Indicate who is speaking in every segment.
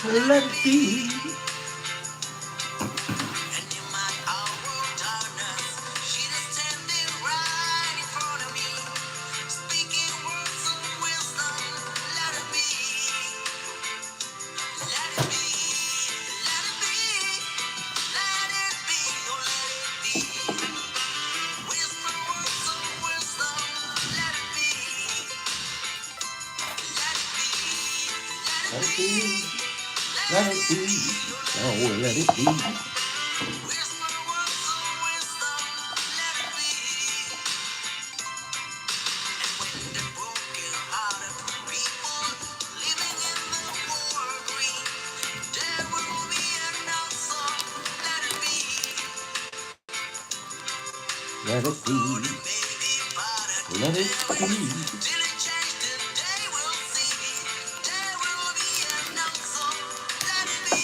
Speaker 1: Let it be. Let it be. Let it be. Oh, let it be. Let it be. Let it be.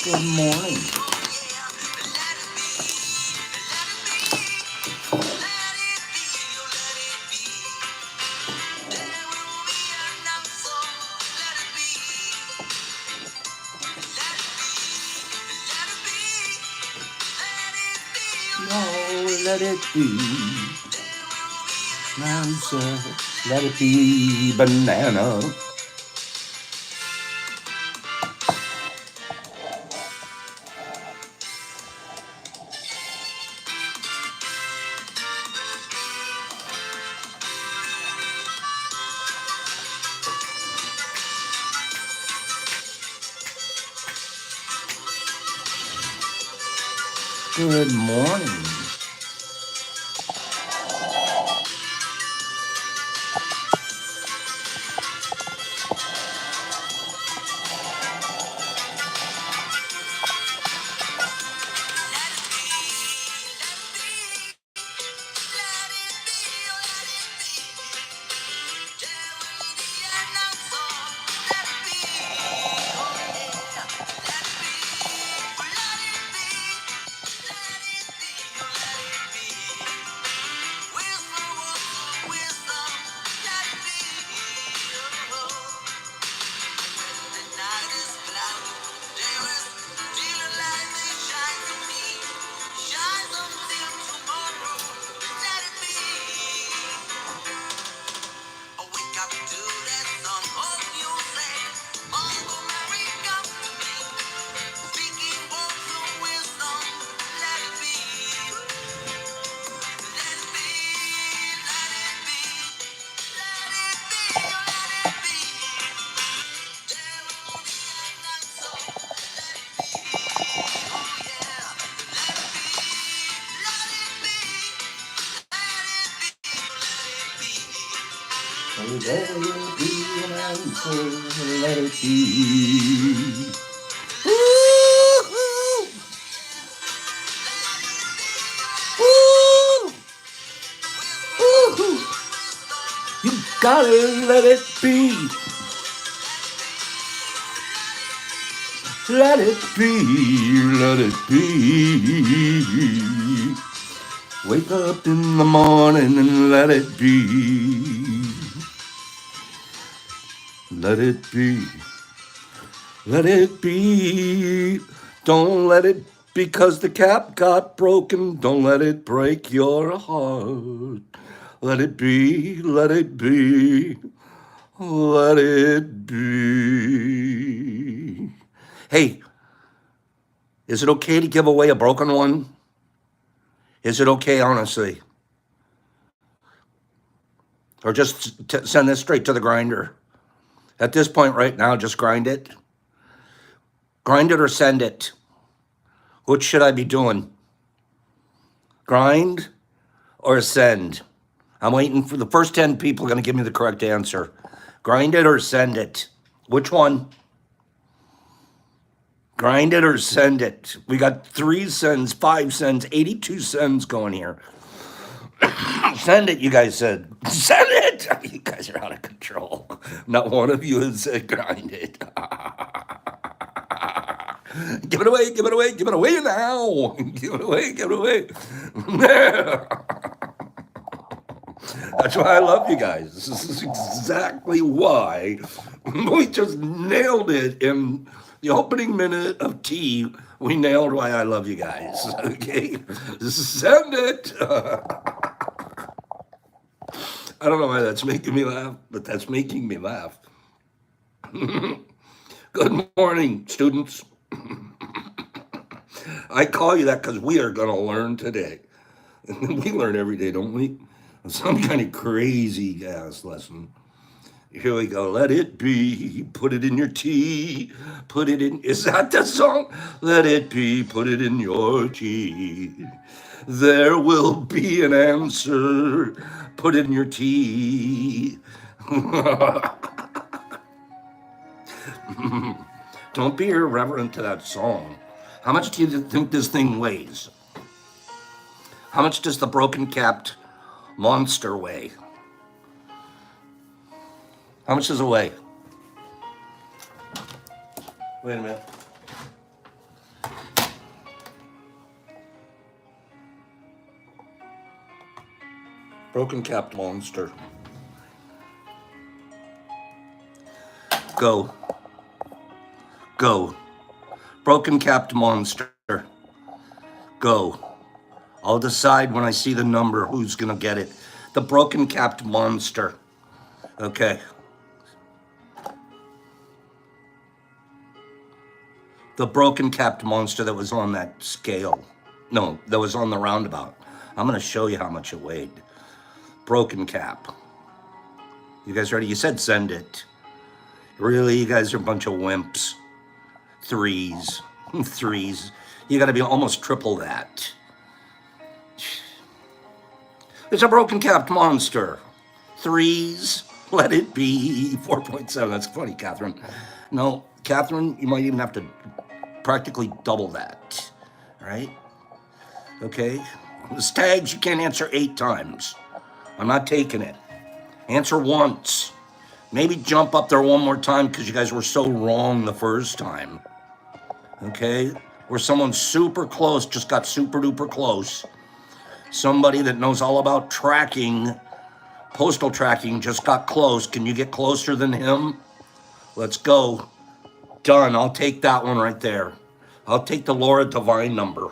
Speaker 1: Good morning. No, let it be. Answer. Let it be banana. Good morning. Let it be an answer. Let it be. Woo-hoo. Woo. Woo-hoo. You gotta let it be. Let it be. Let it be. Wake up in the morning and let it be. Let it be. Let it be. Don't let it because the cap got broken. Don't let it break your heart. Let it be. Let it be. Let it be. Hey, is it okay to give away a broken one? Is it okay, honestly? Or just send this straight to the grinder? At this point right now, just grind it. Grind it or send it. Which should I be doing? Grind or send? I'm waiting for the first 10 people going to give me the correct answer. Grind it or send it? Which one? Grind it or send it? We got 3 sends, 5 sends, 82 sends going here. Send it, you guys said. Send it! You guys are out of control. Not one of you has said grind it. Give it away, give it away, give it away now. Give it away, give it away. That's why I love you guys. This is exactly why we just nailed it in The opening minute of T, we nailed why I love you guys. Okay, send it. I don't know why that's making me laugh, but that's making me laugh. Good morning, students. I call you that because we are going to learn today. We learn every day, don't we? Some kind of crazy ass lesson. Here we go. Let it be. Put it in your tea. Put it in. Is that the song? Let it be. Put it in your tea. There will be an answer. Put it in your tea. Don't be irreverent to that song. How much do you think this thing weighs? How much does the broken capped monster weigh? How much does it weigh? Wait a minute. Broken capped monster. Go. Go. Broken capped monster. Go. I'll decide when I see the number who's gonna get it. The broken capped monster. Okay. The broken capped monster that was on that scale. No, that was on the roundabout. I'm gonna show you how much it weighed. Broken cap. You guys ready? You said send it. Really, you guys are a bunch of wimps. Threes. Threes. You gotta be almost triple that. It's a broken capped monster. Threes. Let it be. 4.7. That's funny, Catherine. No, Catherine, you might even have to practically double that. All right? Okay? The tags you can't answer 8 times. I'm not taking it. Answer once. Maybe jump up there one more time because you guys were so wrong the first time. Okay? Where someone super close just got super duper close. Somebody that knows all about tracking, postal tracking, just got close. Can you get closer than him? Let's go. Done. I'll take that one right there. I'll take the Laura Devine number.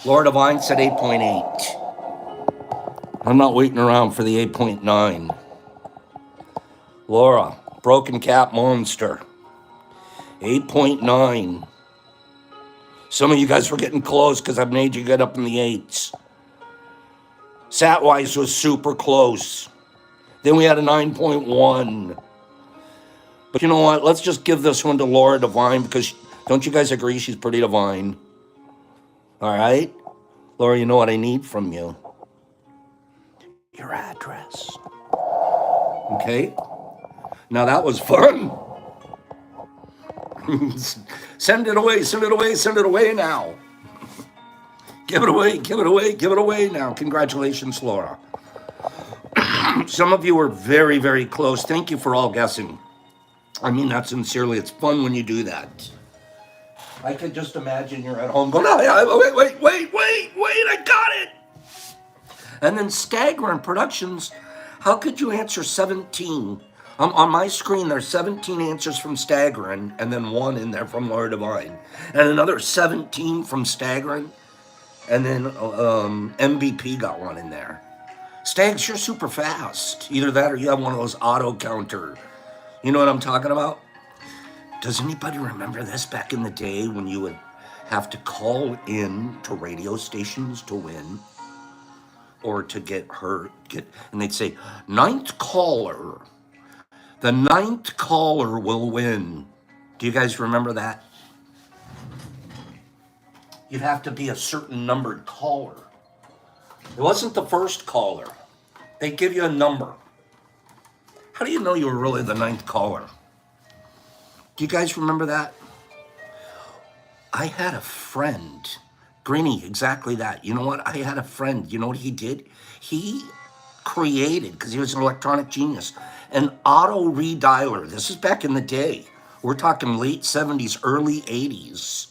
Speaker 1: Laura Devine said 8.8. I'm not waiting around for the 8.9. Laura, broken cap monster. 8.9. Some of you guys were getting close because I've made you get up in the 8s. Satwise was super close. Then we had a 9.1. But you know what? Let's just give this one to Laura Devine because don't you guys agree she's pretty divine? All right? Laura, you know what I need from you? Your address. Okay? Now that was fun. Send it away, send it away, send it away now. Give it away, give it away, give it away now. Congratulations, Laura. Some of you were very, very close. Thank you for all guessing. I mean that sincerely. It's fun when you do that. I could just imagine you're at home going, oh, wait, I got it. And then Staggering Productions, how could you answer 17? On my screen, there's 17 answers from Staggering, and then 1 in there from Laura Devine. And another 17 from Staggering, and then MVP got 1 in there. Stags, you're super fast. Either that or you have one of those auto counter. You know what I'm talking about? Does anybody remember this back in the day when you would have to call in to radio stations to win? Or to get hurt, and they'd say, 9th caller. The 9th caller will win. Do you guys remember that? You'd have to be a certain numbered caller. It wasn't the first caller. They'd give you a number. How do you know you were really the 9th caller? Do you guys remember that? I had a friend, Greeny, exactly that. You know what? I had a friend. You know what he did? He created, because he was an electronic genius, an auto redialer. This is back in the day. We're talking late 70s, early 80s.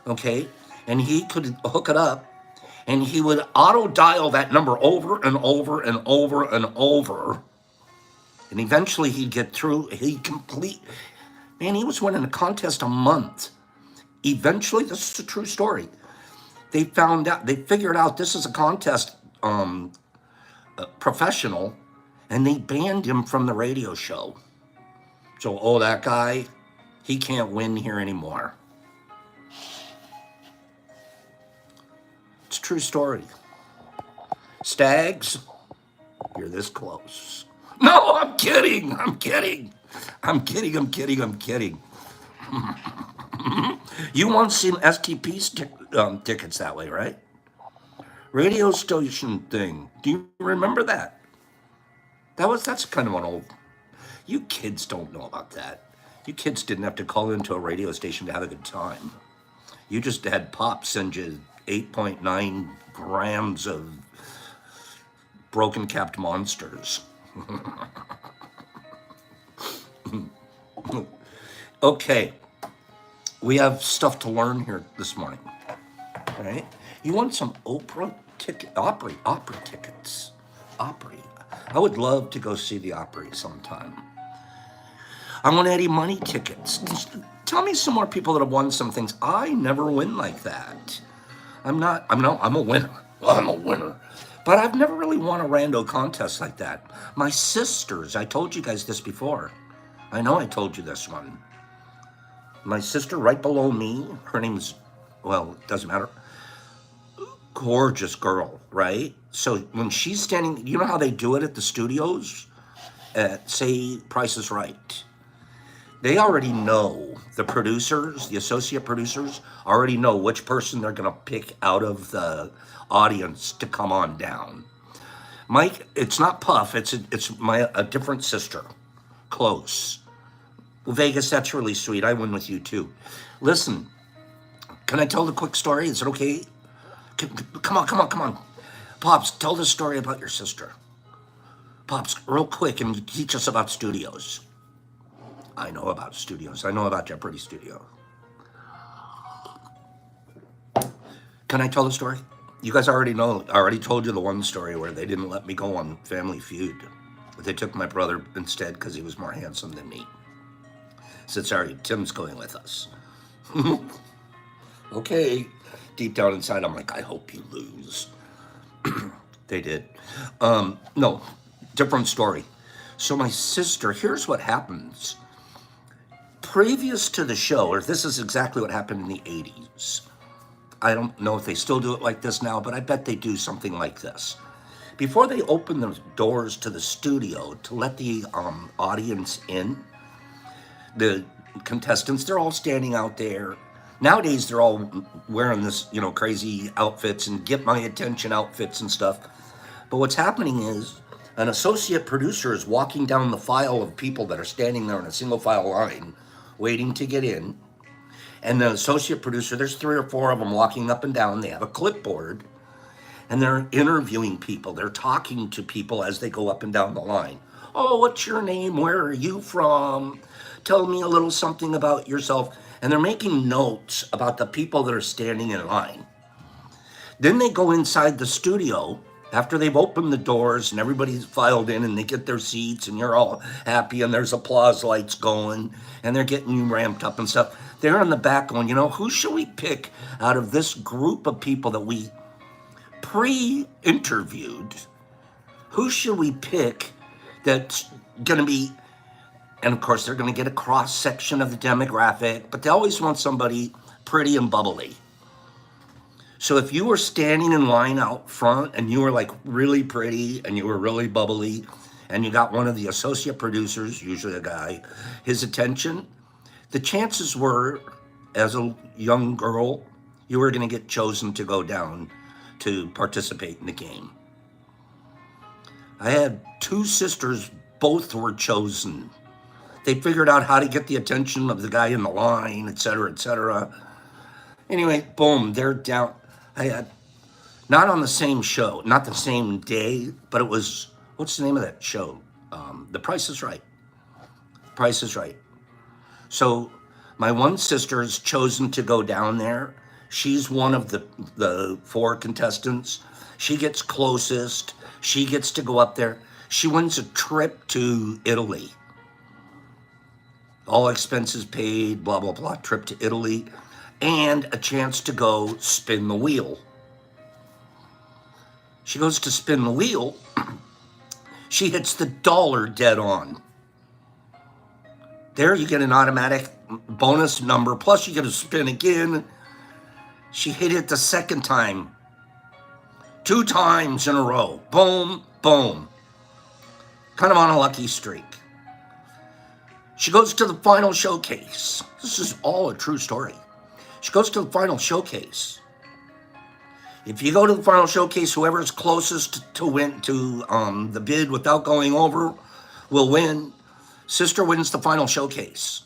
Speaker 1: Okay? And he could hook it up, and he would auto dial that number over and over and over and over. And eventually he'd get through. Man, he was winning a contest a month. Eventually, this is a true story. They figured out this is a contest professional, and they banned him from the radio show. So, oh, that guy, he can't win here anymore. It's a true story. Stags, you're this close. No, I'm kidding. I'm kidding. I'm kidding. I'm kidding. I'm kidding. You once seen STP's tickets that way, right? Radio station thing. Do you remember that? That's kind of an old. You kids don't know about that. You kids didn't have to call into a radio station to have a good time. You just had Pop send you 8.9 grams of broken capped monsters. Okay, we have stuff to learn here this morning. All right, you want some opera tickets? Opry. I would love to go see the Opry sometime. I want Eddie Money tickets. Tell me some more people that have won some things. I never win like that. I'm a winner. I'm a winner. But I've never really won a rando contest like that. My sisters, I told you guys this before. I know I told you this one. My sister right below me, her name's, well, it doesn't matter. Gorgeous girl, right? So when she's standing, you know how they do it at the studios? At, say, Price is Right. They already know, the producers, the associate producers, already know which person they're going to pick out of the audience to come on down. Mike, it's not Puff, it's a different sister, close. Vegas, that's really sweet. I win with you too. Listen, can I tell the quick story? Is it okay? Come on. Pops, tell the story about your sister. Pops, real quick, and teach us about studios. I know about studios. I know about Jeopardy Studio. Can I tell the story? You guys already know. I already told you the one story where they didn't let me go on Family Feud. They took my brother instead because he was more handsome than me. Said, sorry, Tim's going with us. Okay. Deep down inside, I'm like, I hope you lose. They did. No, different story. So my sister, here's what happens. Previous to the show, or this is exactly what happened in the 80s. I don't know if they still do it like this now, but I bet they do something like this. Before they open the doors to the studio to let the audience in, the contestants, they're all standing out there. Nowadays, they're all wearing this, crazy outfits and get my attention outfits and stuff. But what's happening is an associate producer is walking down the file of people that are standing there in a single file line, waiting to get in. And the associate producer, there's 3 or 4 of them walking up and down. They have a clipboard, and they're interviewing people. They're talking to people as they go up and down the line. Oh, what's your name? Where are you from? Tell me a little something about yourself. And they're making notes about the people that are standing in line. Then they go inside the studio after they've opened the doors and everybody's filed in and they get their seats and you're all happy and there's applause lights going and they're getting you ramped up and stuff. They're in the back going, who should we pick out of this group of people that we pre-interviewed? Who should we pick that's going to be, and of course they're going to get a cross section of the demographic, but they always want somebody pretty and bubbly. So if you were standing in line out front and you were like really pretty and you were really bubbly and you got one of the associate producers, usually a guy, his attention, the chances were, as a young girl, you were going to get chosen to go down to participate in the game. I had 2 sisters, both were chosen. They figured out how to get the attention of the guy in the line, et cetera, et cetera. Anyway, boom, they're down. I had, not on the same show, not the same day, but it was, what's the name of that show? The Price is Right. Price is Right. So my one sister is chosen to go down there. She's one of the 4 contestants. She gets closest. She gets to go up there. She wins a trip to Italy. all expenses paid, blah, blah, blah, trip to Italy, and a chance to go spin the wheel. She goes to spin the wheel. She hits the dollar dead on. There you get an automatic bonus number, plus you get to spin again. She hit it the second time. 2 times in a row. Boom, boom. Kind of on a lucky streak. She goes to the final showcase. This is all a true story. She goes to the final showcase. If you go to the final showcase, whoever is closest to win to the bid without going over will win. Sister wins the final showcase.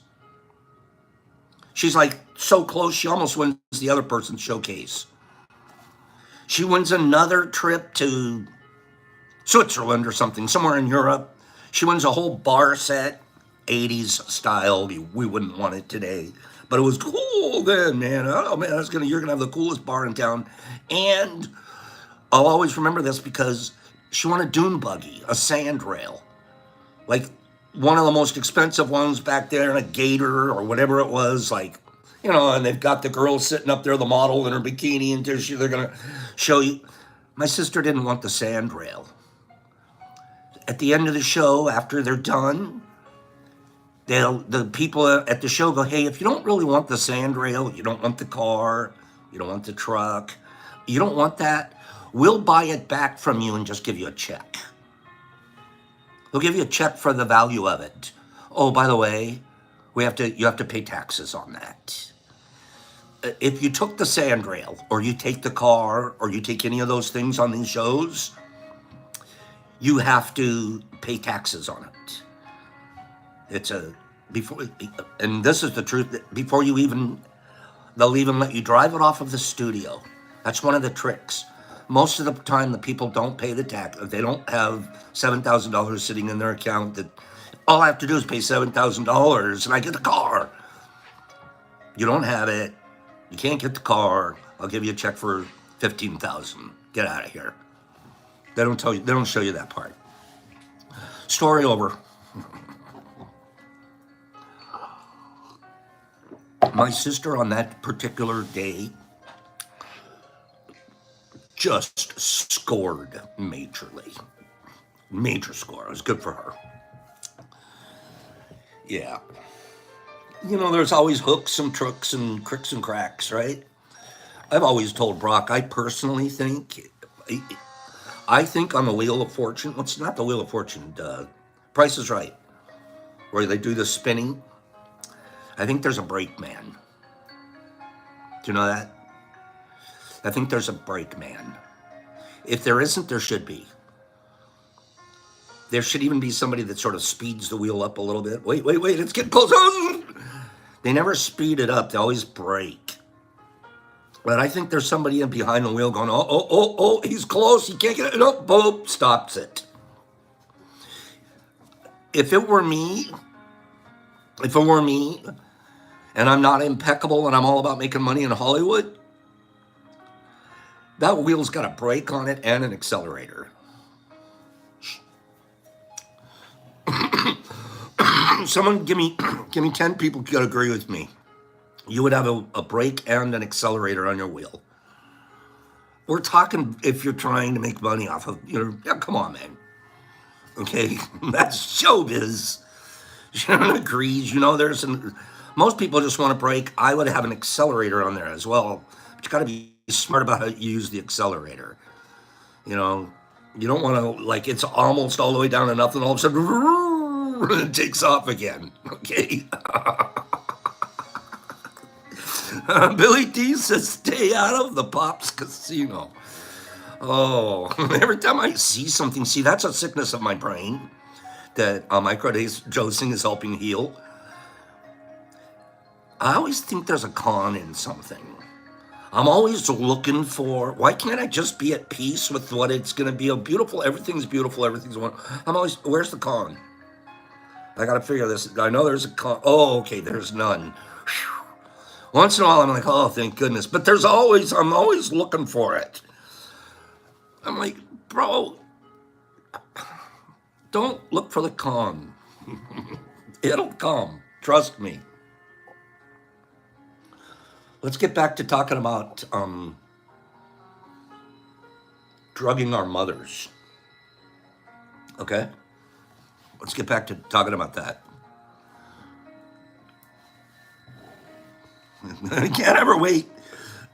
Speaker 1: She's like so close, she almost wins the other person's showcase. She wins another trip to Switzerland or something, somewhere in Europe. She wins a whole bar set, 80s style. We wouldn't want it today, but it was cool then, man. Oh man, you're gonna have the coolest bar in town. And I'll always remember this because she won a dune buggy, a sand rail, like one of the most expensive ones back there, in a gator or whatever it was, like, you know, and they've got the girl sitting up there, the model in her bikini, and they're gonna show you. My sister didn't want the sand rail. At the end of the show, after they're done, the people at the show go, hey, if you don't really want the sand rail, you don't want the car, you don't want the truck, you don't want that, we'll buy it back from you and just give you a check. They'll give you a check for the value of it. Oh, by the way, you have to pay taxes on that. If you took the sand rail, or you take the car, or you take any of those things on these shows, you have to pay taxes on it. It's and this is the truth, before they'll even let you drive it off of the studio. That's one of the tricks. Most of the time, the people don't pay the tax. They don't have $7,000 sitting in their account that all I have to do is pay $7,000 and I get the car. You don't have it. You can't get the car. I'll give you a check for $15,000. Get out of here. They don't tell you. They don't show you that part. Story over. My sister on that particular day just scored majorly. Major score. It was good for her. Yeah. You know, there's always hooks and tricks and cricks and cracks, right? I've always told Brock, I personally think, I think on the Wheel of Fortune, what's not the Wheel of Fortune, Price is Right, where they do the spinning, I think there's a brakeman. Do you know that? I think there's a brakeman. If there isn't, there should be. There should even be somebody that sort of speeds the wheel up a little bit. Wait, it's getting close. They never speed it up. They always brake. But I think there's somebody in behind the wheel going, oh, he's close. He can't get it. No, boom, stops it. If it were me, and I'm not impeccable and I'm all about making money in Hollywood, that wheel's got a brake on it and an accelerator. Someone give me 10 people could agree with me. You would have a brake and an accelerator on your wheel. We're talking if you're trying to make money off of, yeah, come on, man. Okay, that's showbiz. Sharon agrees. Most people just want to brake. I would have an accelerator on there as well. But you got to be smart about how you use the accelerator. You don't want to, like, it's almost all the way down to nothing. All of a sudden, it takes off again. Okay. Billy D says, stay out of the Pops Casino. Oh, every time I see something, that's a sickness of my brain that microdosing is helping heal. I always think there's a con in something. I'm always looking for, why can't I just be at peace with what it's going to be? Everything's beautiful, everything's wonderful. Where's the con? I got to figure this. I know there's a con. Oh, okay, there's none. Whew. Once in a while, I'm like, oh, thank goodness. But I'm always looking for it. I'm like, bro, don't look for the con. It'll come. Trust me. Let's get back to talking about drugging our mothers. Okay? Let's get back to talking about that. I can't ever wait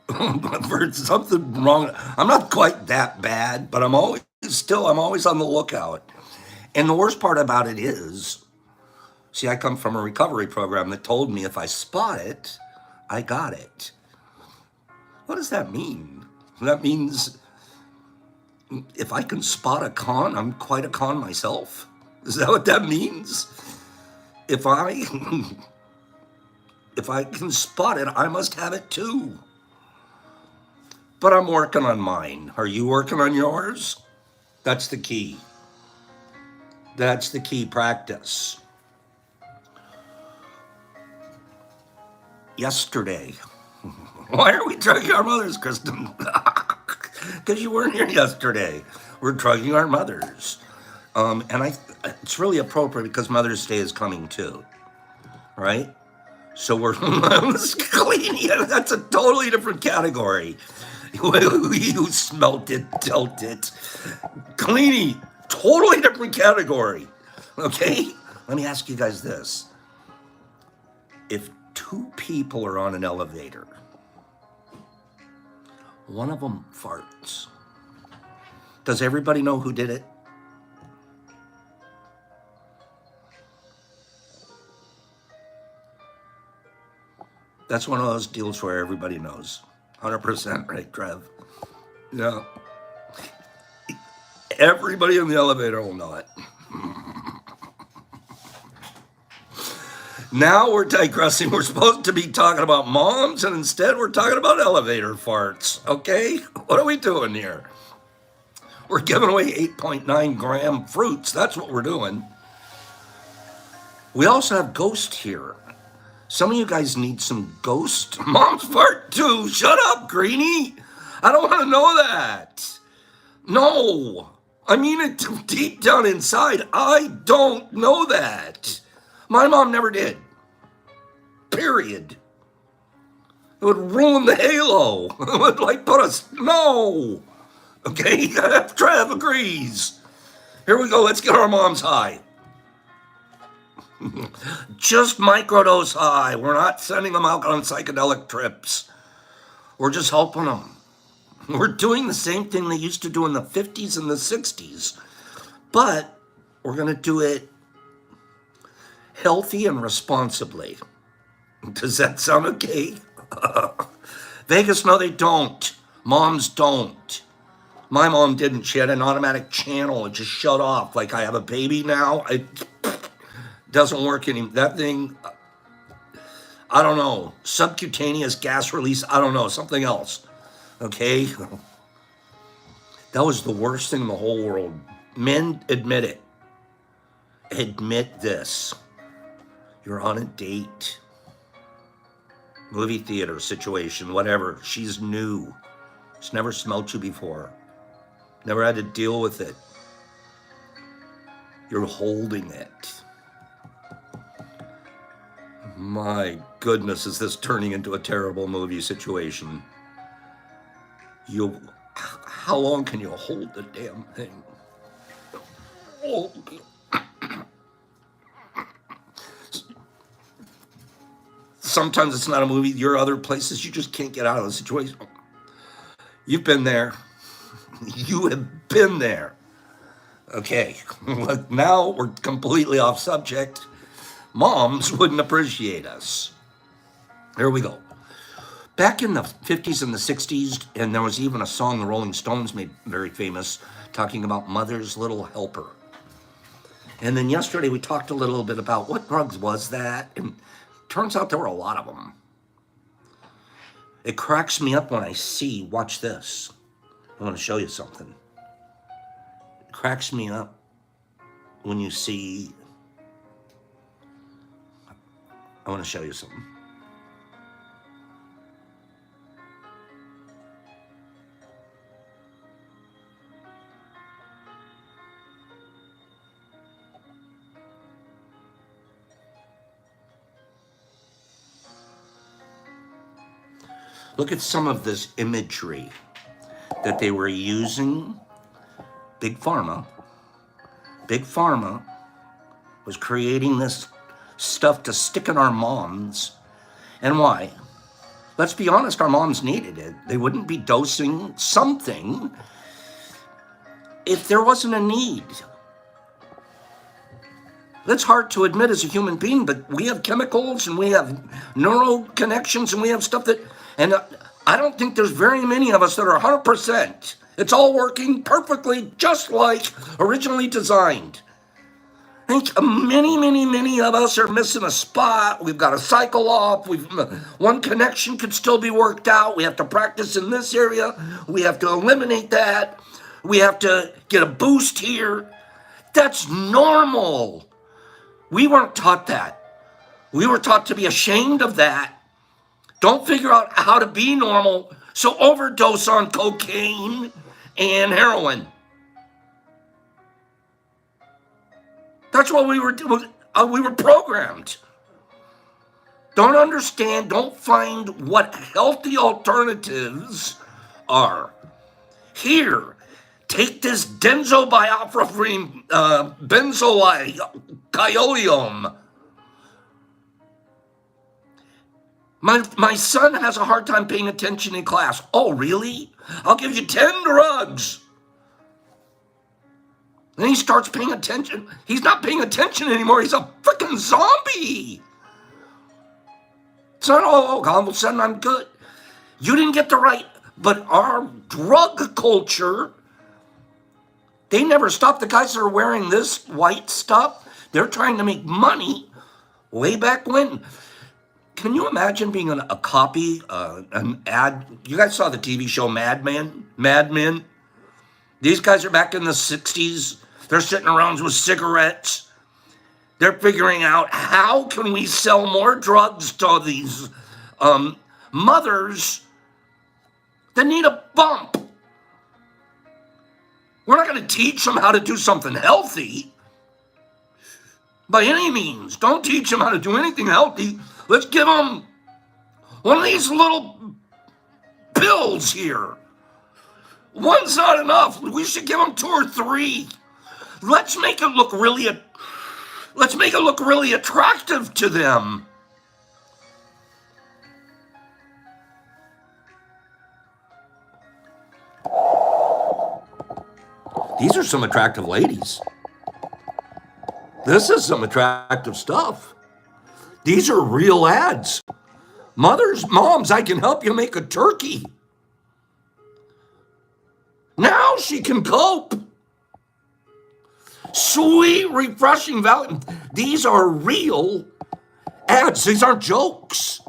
Speaker 1: for something wrong. I'm not quite that bad, but I'm always on the lookout. And the worst part about it is, see, I come from a recovery program that told me if I spot it, I got it. What does that mean? That means if I can spot a con, I'm quite a con myself. Is that what that means? If I if I can spot it, I must have it too. But I'm working on mine. Are you working on yours? That's the key. That's the key practice. Yesterday, why are we drugging our mothers, Kristen? Because you weren't here yesterday. We're drugging our mothers. It's really appropriate because Mother's Day is coming too, right? So we're cleaning. That's a totally different category. You smelt it, dealt it. Cleaning, totally different category. Okay? Let me ask you guys this. If two people are on an elevator, one of them farts, does everybody know who did it? That's one of those deals where everybody knows. 100%, right, Trev? Yeah. Everybody in the elevator will know it. Now we're digressing. We're supposed to be talking about moms, and instead we're talking about elevator farts. Okay? What are we doing here? We're giving away 8.9 gram fruits. That's what we're doing. We also have Ghost here. Some of you guys need some Ghost. Mom's fart too. Shut up, Greenie. I don't want to know that. No. I mean it deep down inside. I don't know that. My mom never did. Period. It would ruin the halo. It would put us. No. Okay? Trev agrees. Here we go. Let's get our moms high. Just microdose high. We're not sending them out on psychedelic trips. We're just helping them. We're doing the same thing they used to do in the 50s and the 60s. But we're going to do it healthy and responsibly. Does that sound okay? Vegas, no, they don't. Moms don't. My mom didn't. She had an automatic channel. It just shut off. Like I have a baby now. It doesn't work anymore. That thing, I don't know. Subcutaneous gas release. I don't know. Something else. Okay? That was the worst thing in the whole world. Men, admit it. Admit this. You're on a date. Movie theater situation, whatever. She's new. She's never smelled you before. Never had to deal with it. You're holding it. My goodness, is this turning into a terrible movie situation? How long can you hold the damn thing? Oh. Sometimes it's not a movie. You're other places you just can't get out of the situation. You've been there. You have been there. Okay, now we're completely off subject. Moms wouldn't appreciate us. Here we go. Back in the 50s and the 60s, and there was even a song the Rolling Stones made very famous, talking about Mother's Little Helper. And then yesterday we talked a little bit about what drugs was that, and turns out there were a lot of them. It cracks me up when I see, watch this. I want to show you something. It cracks me up when you see, I want to show you something. Look at some of this imagery that they were using. Big Pharma was creating this stuff to stick in our moms. And why? Let's be honest, our moms needed it. They wouldn't be dosing something if there wasn't a need. That's hard to admit as a human being, but we have chemicals and we have neural connections and we have stuff that, and I don't think there's very many of us that are 100%. It's all working perfectly just like originally designed. I think many of us are missing a spot. We've got to cycle off. One connection could still be worked out. We have to practice in this area. We have to eliminate that. We have to get a boost here. That's normal. We weren't taught that. We were taught to be ashamed of that. Don't figure out how to be normal, so overdose on cocaine and heroin. That's what we were programmed. Don't understand, don't find what healthy alternatives are. Here, take this benzoyl benzoyl My son has a hard time paying attention in class. Oh, really? I'll give you 10 drugs. Then he starts paying attention. He's not paying attention anymore. He's a freaking zombie. It's not, oh, all of a sudden I'm good. You didn't get the right, but our drug culture, they never stop. The guys that are wearing this white stuff, they're trying to make money way back when. Can you imagine being a copy, an ad? You guys saw the TV show Mad Men? These guys are back in the 60s. They're sitting around with cigarettes. They're figuring out how can we sell more drugs to these mothers that need a bump. We're not going to teach them how to do something healthy. By any means, don't teach them how to do anything healthy. Let's give them one of these little pills here. One's not enough. We should give them 2 or 3. Let's make it look really attractive to them. These are some attractive ladies. This is some attractive stuff. These are real ads. Moms, I can help you make a turkey. Now she can cope. Sweet, refreshing value. These are real ads. These aren't jokes.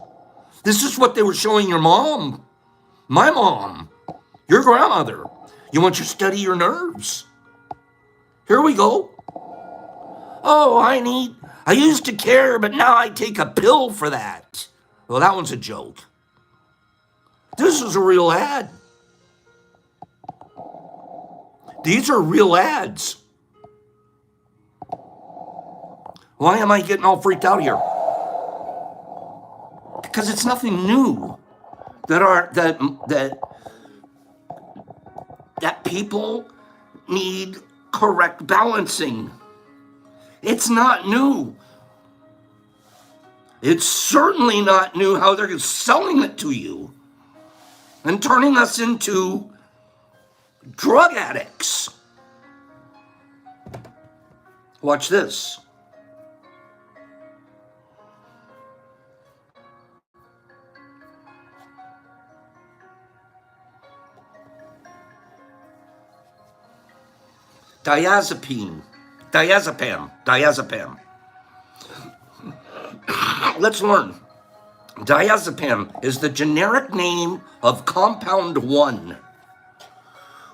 Speaker 1: This is what they were showing your mom, my mom, your grandmother. You want to study your nerves? Here we go. Oh, I used to care, but now I take a pill for that. Well, that one's a joke. This is a real ad. These are real ads. Why am I getting all freaked out here? Because it's nothing new that people need correct balancing. It's not new. It's certainly not new how they're selling it to you and turning us into drug addicts. Watch this. Diazepam. Let's learn. Diazepam is the generic name of Compound 1,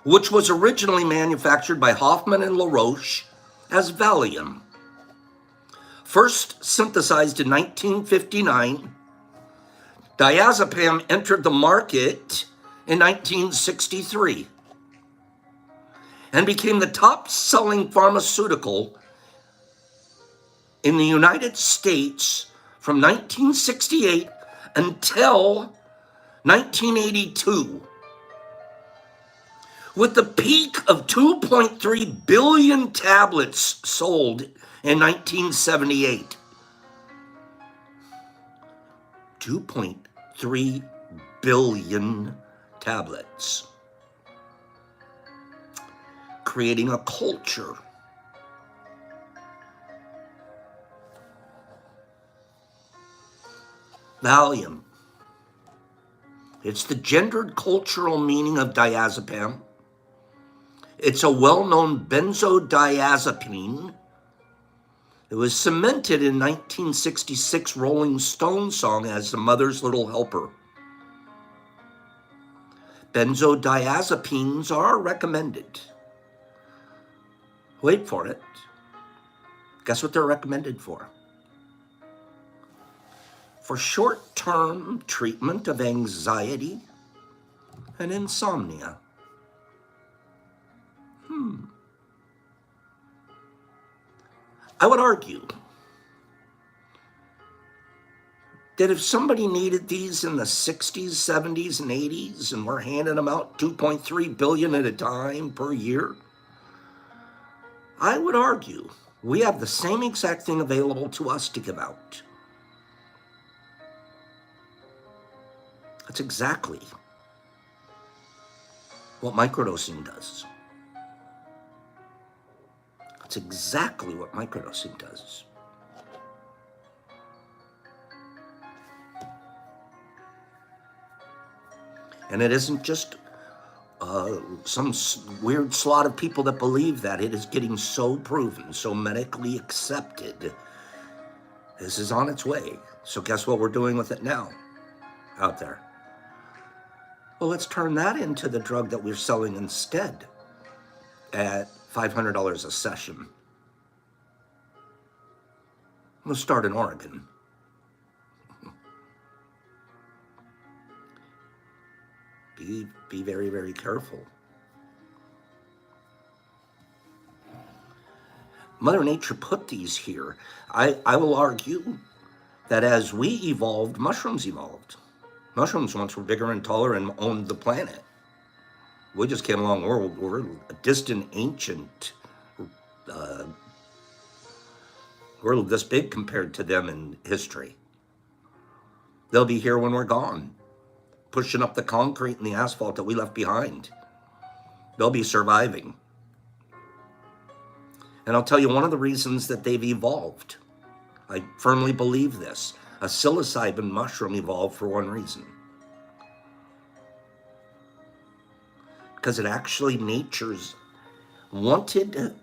Speaker 1: which was originally manufactured by Hoffman and LaRoche as Valium. First synthesized in 1959, diazepam entered the market in 1963 and became the top-selling pharmaceutical in the United States from 1968 until 1982, with the peak of 2.3 billion tablets sold in 1978. 2.3 billion tablets. Creating a culture. Valium. It's the gendered cultural meaning of diazepam. It's a well-known benzodiazepine. It was cemented in 1966 Rolling Stone song as the mother's little helper. Benzodiazepines are recommended. Wait for it. Guess what they're recommended for? For short-term treatment of anxiety and insomnia. I would argue that if somebody needed these in the 60s, 70s, and 80s, and we're handing them out 2.3 billion at a time per year, I would argue we have the same exact thing available to us to give out. That's exactly what microdosing does. That's exactly what microdosing does. And it isn't just some weird slot of people that believe that. It is getting so proven, so medically accepted. This is on its way. So guess what we're doing with it now out there? Well, let's turn that into the drug that we're selling instead at $500 a session. We'll start in Oregon. Be very, very careful. Mother Nature put these here. I will argue that as we evolved, mushrooms evolved. Mushrooms once were bigger and taller and owned the planet. We just came along. We're a distant, ancient. We're this big compared to them in history. They'll be here when we're gone, pushing up the concrete and the asphalt that we left behind. They'll be surviving. And I'll tell you one of the reasons that they've evolved. I firmly believe this. A psilocybin mushroom evolved for one reason. Because it actually, nature's wanted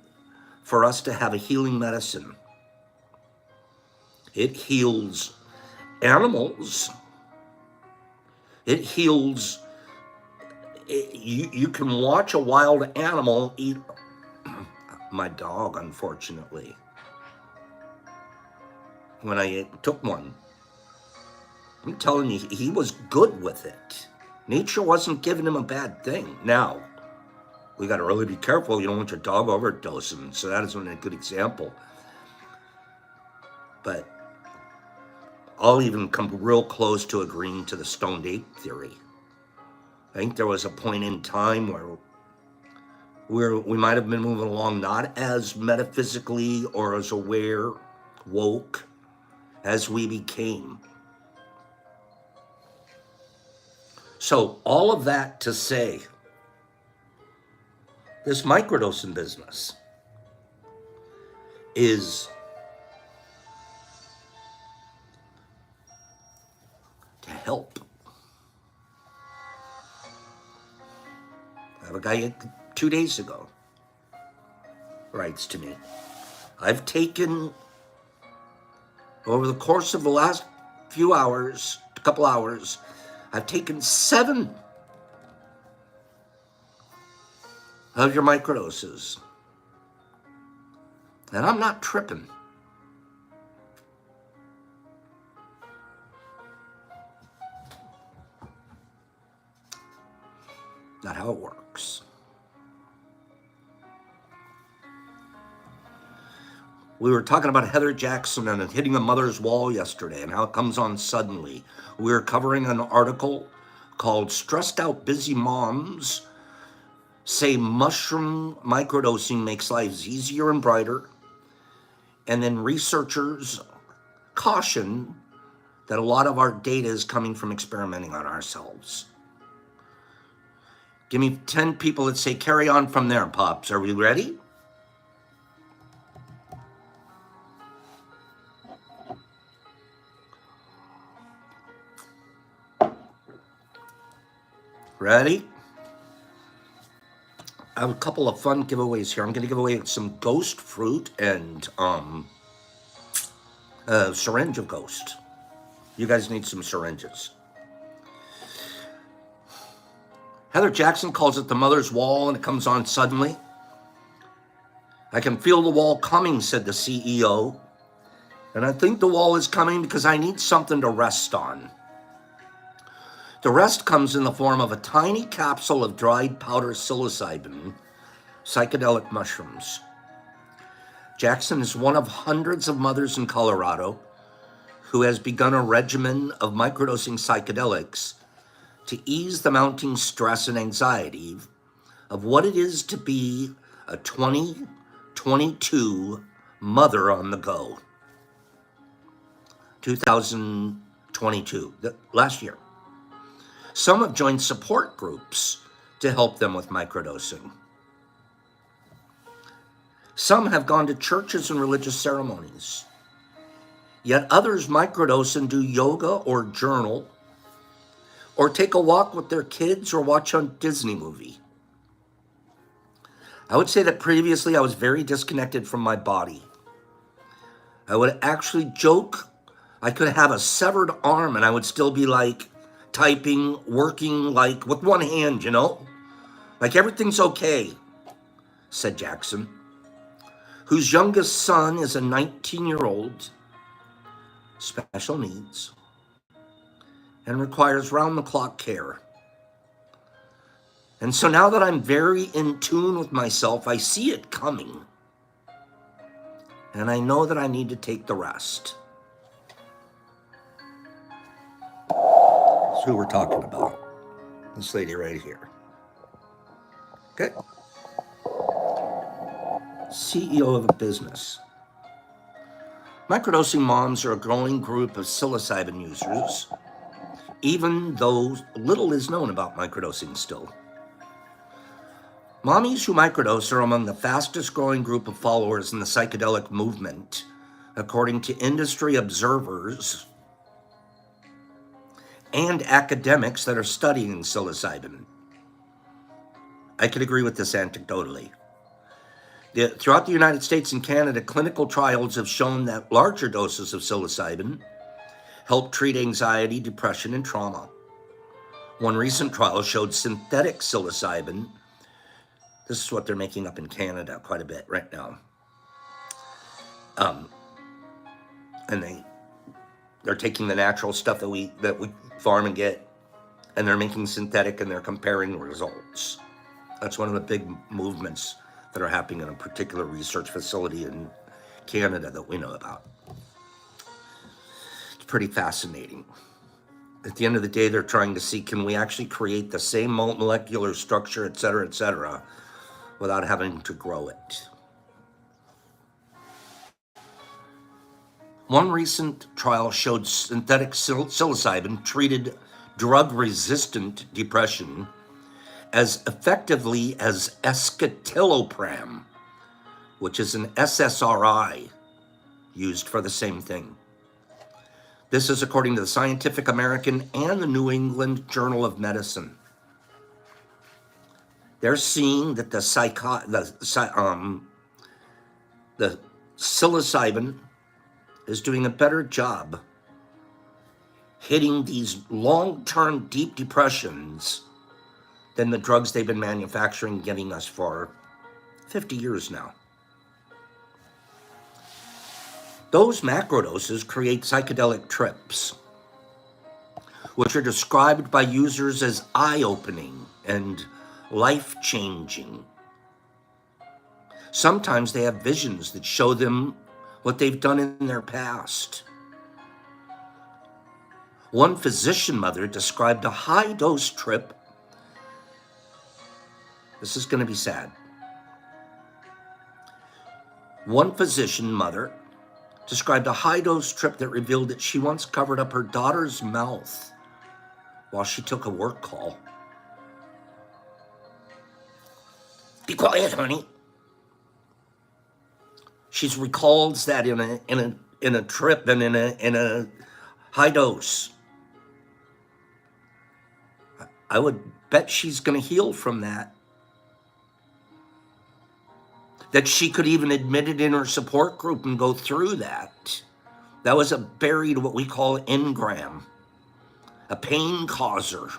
Speaker 1: for us to have a healing medicine. It heals animals. It heals, you can watch a wild animal eat. My dog, unfortunately, when I took one, I'm telling you, he was good with it. Nature wasn't giving him a bad thing. Now, we got to really be careful. You don't want your dog overdosing. So that isn't a good example. But I'll even come real close to agreeing to the stoned ape theory. I think there was a point in time where we might have been moving along not as metaphysically or as aware, woke, as we became. So all of that to say, this microdosing business is to help. I have a guy 2 days ago writes to me, I've taken, over the course of the last few hours, a couple hours, I've taken 7 of your microdoses. And I'm not tripping. Not how it works. We were talking about Heather Jackson and hitting a mother's wall yesterday and how it comes on suddenly. We were covering an article called Stressed Out Busy Moms Say Mushroom Microdosing Makes Lives Easier and Brighter. And then researchers caution that a lot of our data is coming from experimenting on ourselves. Give me 10 people that say carry on from there, Pops. Are we ready? Ready? I have a couple of fun giveaways here. I'm going to give away some ghost fruit and a syringe of ghost. You guys need some syringes. Heather Jackson calls it the mother's wall, and it comes on suddenly. I can feel the wall coming, said the CEO. And I think the wall is coming because I need something to rest on. The rest comes in the form of a tiny capsule of dried powder psilocybin, psychedelic mushrooms. Jackson is one of hundreds of mothers in Colorado who has begun a regimen of microdosing psychedelics to ease the mounting stress and anxiety of what it is to be a 2022 mother on the go. 2022, last year. Some have joined support groups to help them with microdosing. Some have gone to churches and religious ceremonies. Yet others microdose and do yoga or journal, or take a walk with their kids or watch a Disney movie. I would say that previously I was very disconnected from my body. I would actually joke I could have a severed arm and I would still be like typing, working like with one hand, you know? Like everything's okay, said Jackson, whose youngest son is a 19-year-old, special needs, and requires round-the-clock care. And so now that I'm very in tune with myself, I see it coming. And I know that I need to take the rest. That's who we're talking about. This lady right here. Okay. CEO of a business. Microdosing moms are a growing group of psilocybin users, even though little is known about microdosing still. Mommies who microdose are among the fastest growing group of followers in the psychedelic movement, according to industry observers and academics that are studying psilocybin. I could agree with this anecdotally. Throughout the United States and Canada, clinical trials have shown that larger doses of psilocybin help treat anxiety, depression, and trauma. One recent trial showed synthetic psilocybin. This is what they're making up in Canada quite a bit right now. And they're taking the natural stuff that we farm and get, and they're making synthetic, and they're comparing results. That's one of the big movements that are happening in a particular research facility in Canada that we know about. It's pretty fascinating. At the end of the day, they're trying to see, can we actually create the same molecular structure, et cetera, without having to grow it. One recent trial showed synthetic psilocybin treated drug-resistant depression as effectively as escitalopram, which is an SSRI used for the same thing. This is according to the Scientific American and the New England Journal of Medicine. They're seeing that the psilocybin is doing a better job hitting these long-term deep depressions than the drugs they've been manufacturing, getting us for 50 years now. Those macrodoses create psychedelic trips, which are described by users as eye-opening and life-changing. Sometimes they have visions that show them what they've done in their past, One physician mother described a high-dose trip. This is going to be sad. One physician mother described a high-dose trip that revealed that she once covered up her daughter's mouth while she took a work call. Be quiet, honey. She's recalls that in a trip and in a high dose. I would bet she's going to heal from that. That she could even admit it in her support group and go through that. That was a buried, what we call engram, a pain causer.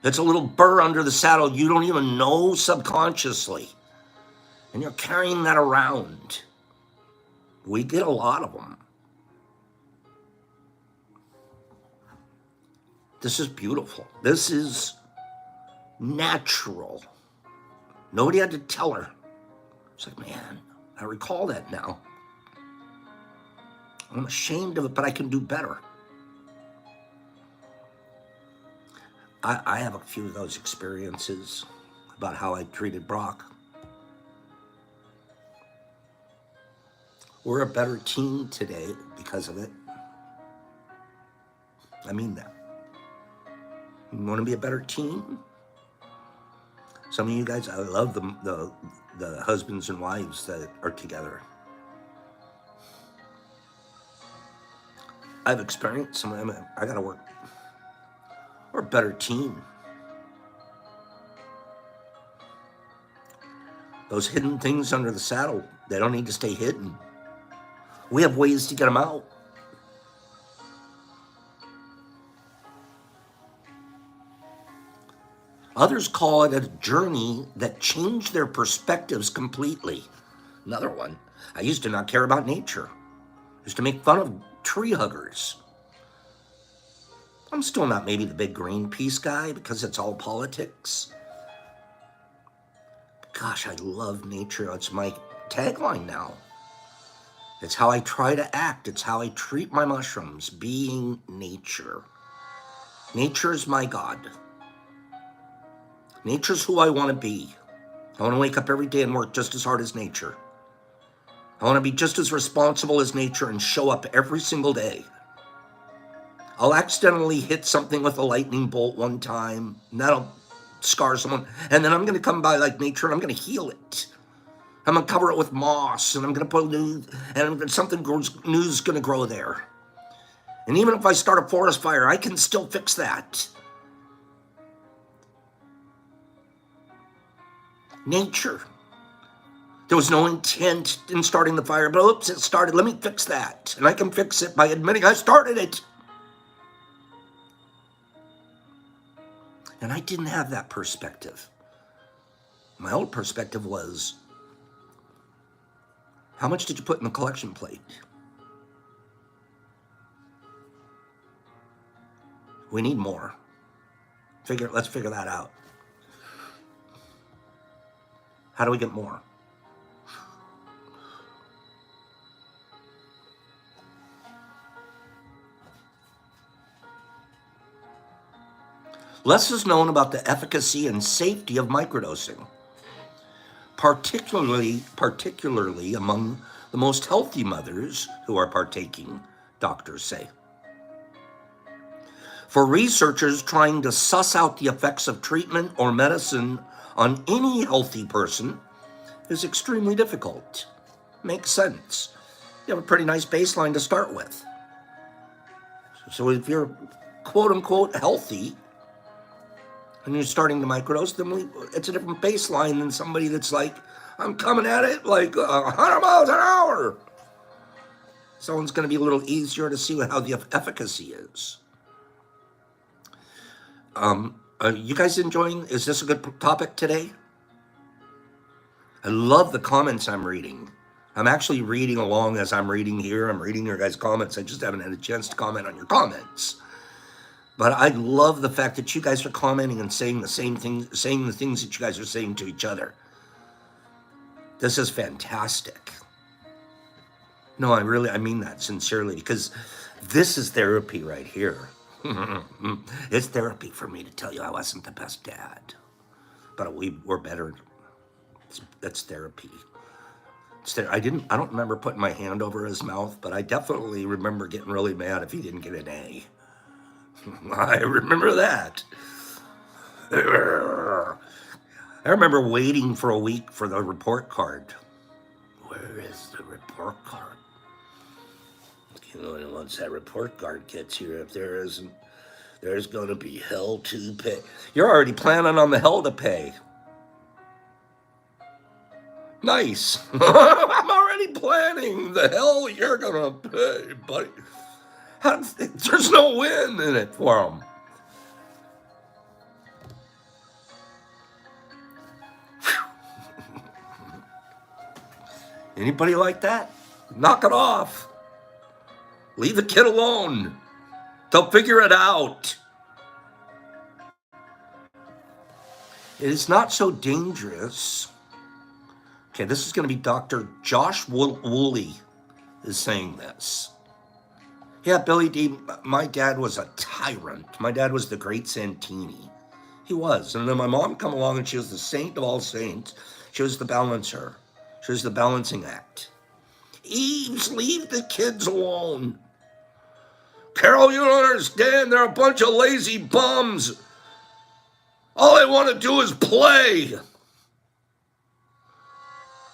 Speaker 1: It's a little burr under the saddle you don't even know subconsciously. And you're carrying that around. We get a lot of them. This is beautiful. This is natural. Nobody had to tell her. It's like, man, I recall that now. I'm ashamed of it, but I can do better. I have a few of those experiences about how I treated Brock. We're a better team today because of it. I mean that. You want to be a better team? Some of you guys, I love the husbands and wives that are together. I've experienced some of them. I got to work. We're a better team. Those hidden things under the saddle, they don't need to stay hidden. We have ways to get them out. Others call it a journey that changed their perspectives completely. Another one, I used to not care about nature. I used to make fun of tree huggers. I'm still not maybe the big Greenpeace guy because it's all politics. Gosh, I love nature. It's my tagline now. It's how I try to act. It's how I treat my mushrooms, being nature. Nature's my God. Nature's who I want to be. I want to wake up every day and work just as hard as nature. I want to be just as responsible as nature and show up every single day. I'll accidentally hit something with a lightning bolt one time, and that'll scar someone. And then I'm going to come by like nature and I'm going to heal it. I'm going to cover it with moss, and I'm going to put new, and something new's going to grow there. And even if I start a forest fire, I can still fix that. Nature. There was no intent in starting the fire, but oops, it started. Let me fix that. And I can fix it by admitting I started it. And I didn't have that perspective. My old perspective was, how much did you put in the collection plate? We need more. Let's figure that out. How do we get more? Less is known about the efficacy and safety of microdosing, particularly among the most healthy mothers who are partaking, doctors say. For researchers trying to suss out the effects of treatment or medicine on any healthy person is extremely difficult. Makes sense. You have a pretty nice baseline to start with. So if you're quote unquote healthy and you're starting to microdose, then it's a different baseline than somebody that's like, I'm coming at it like 100 miles an hour. Someone's going to be a little easier to see how the efficacy is. Are you guys enjoying? Is this a good topic today? I love the comments I'm reading. I'm actually reading along as I'm reading here. I'm reading your guys' comments. I just haven't had a chance to comment on your comments. But I love the fact that you guys are commenting and saying the same thing, saying the things that you guys are saying to each other. This is fantastic. No, I mean that sincerely, because This is therapy right here. It's therapy for me to tell you I wasn't the best dad, but we're better. That's therapy. I don't remember putting my hand over his mouth, but I definitely remember getting really mad if he didn't get an A. I remember that. I remember waiting for a week for the report card. Where is the report card? Once that report card gets here, if there isn't, there's going to be hell to pay. You're already planning on the hell to pay. Nice. I'm already planning the hell you're going to pay, buddy. There's no win in it for them. Anybody like that? Knock it off. Leave the kid alone. They'll figure it out. It is not so dangerous. Okay, this is going to be Dr. Josh Woolley is saying this. Yeah, Billy D, my dad was a tyrant. My dad was the great Santini. He was. And then my mom come along and she was the saint of all saints. She was the balancer. She was the balancing act. Eves, leave the kids alone. Carol, you don't understand. They're a bunch of lazy bums. All they want to do is play.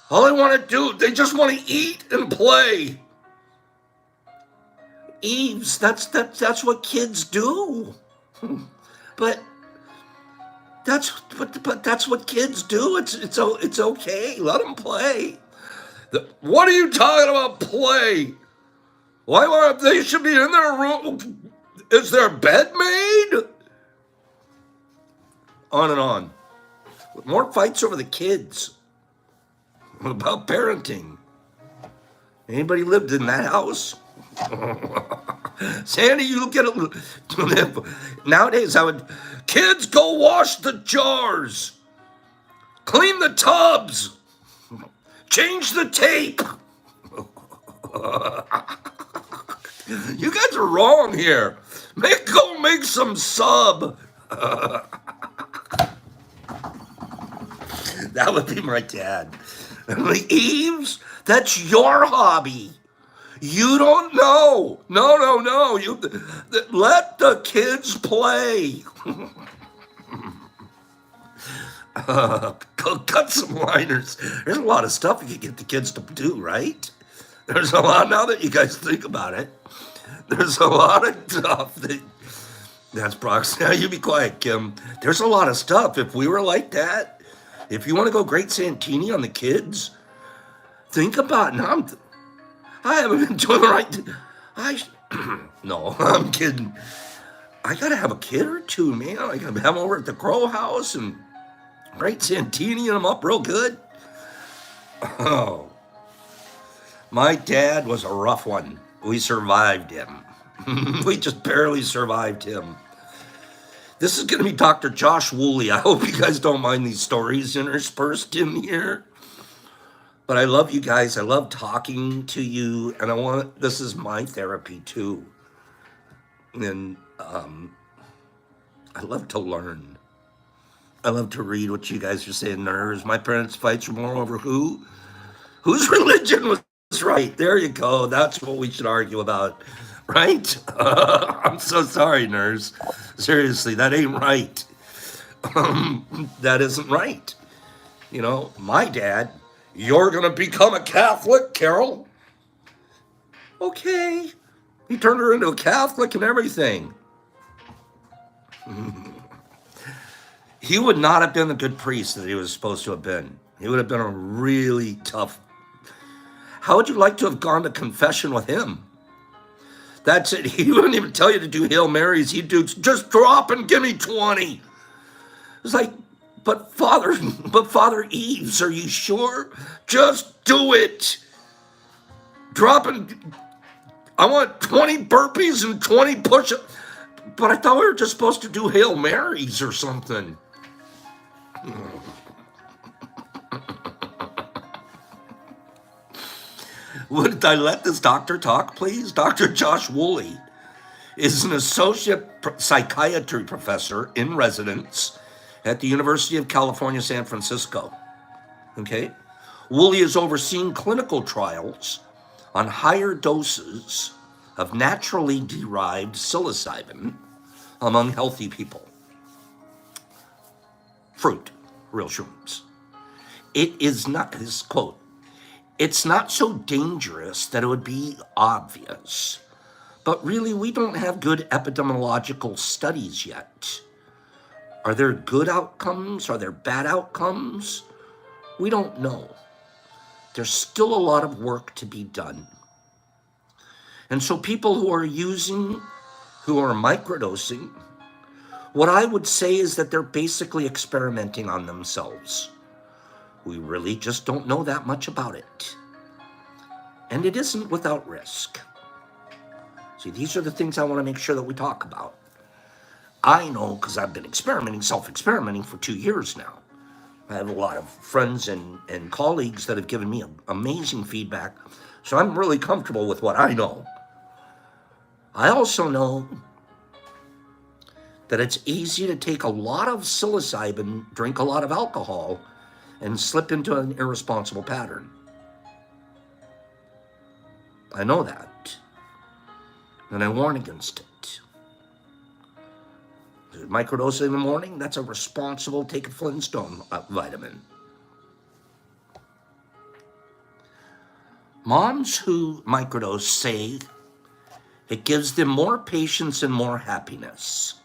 Speaker 1: All they want to do, they just want to eat and play. Eves, that's what kids do. But that's what kids do. It's okay. Let them play. What are you talking about? Play? Why they should be in their room? Is their bed made? On and on. More fights over the kids. About parenting. Anybody lived in that house? Sandy, you get it. Nowadays, kids go wash the jars, clean the tubs, change the tape. You guys are wrong here. Go make some sub. That would be my dad. Eves, that's your hobby. You don't know. No. Let the kids play. Cut some liners. There's a lot of stuff you can get the kids to do, right? There's a lot, now that you guys think about it. There's a lot of stuff that's Brock's. Now you be quiet, Kim. There's a lot of stuff. If we were like that, if you want to go great Santini on the kids, think about it. I haven't been doing the right thing. No, I'm kidding. I gotta have a kid or two, man. I gotta have them over at the Crow House and great Santini and them up real good. Oh. My dad was a rough one. We survived him. We just barely survived him. This is going to be Dr. Josh Woolley. I hope you guys don't mind these stories interspersed in here. But I love you guys. I love talking to you. And this is my therapy too. And I love to learn. I love to read what you guys are saying. Nerves. My parents' fights were more over whose religion was right. There you go. That's what we should argue about. Right? I'm so sorry, nerds. Seriously, that ain't right. That isn't right. You know, my dad, you're going to become a Catholic, Carol? Okay. He turned her into a Catholic and everything. He would not have been the good priest that he was supposed to have been. He would have been a really tough. How would you like to have gone to confession with him? That's it. He wouldn't even tell you to do Hail Marys. He'd do, just drop and give me 20. It's like, but Father Eves, are you sure? Just do it. Drop and, I want 20 burpees and 20 push-ups. But I thought we were just supposed to do Hail Marys or something. Would I let this doctor talk, please? Dr. Josh Woolley is an associate psychiatry professor in residence at the University of California, San Francisco. Okay? Woolley has overseen clinical trials on higher doses of naturally derived psilocybin among healthy people. Fruit, real shrooms. It is not, his quote, it's not so dangerous that it would be obvious. But really, we don't have good epidemiological studies yet. Are there good outcomes? Are there bad outcomes? We don't know. There's still a lot of work to be done. And so people who are using, who are microdosing, what I would say is that they're basically experimenting on themselves. We really just don't know that much about it. And it isn't without risk. See, these are the things I want to make sure that we talk about. I know because I've been experimenting, self-experimenting for 2 years now. I have a lot of friends and colleagues that have given me amazing feedback. So I'm really comfortable with what I know. I also know that it's easy to take a lot of psilocybin, drink a lot of alcohol, and slip into an irresponsible pattern. I know that. And I warn against it. Microdosing in the morning, that's a responsible, take a Flintstone vitamin. Moms who microdose say it gives them more patience and more happiness.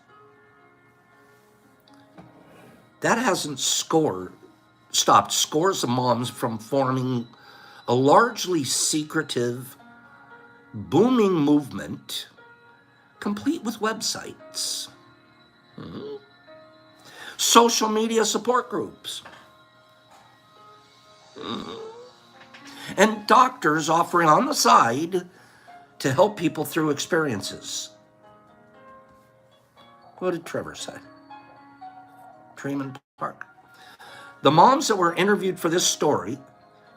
Speaker 1: That hasn't stopped scores of moms from forming a largely secretive, booming movement, complete with websites, social media support groups, and doctors offering on the side to help people through experiences. What did Trevor say? Tremont Park. The moms that were interviewed for this story,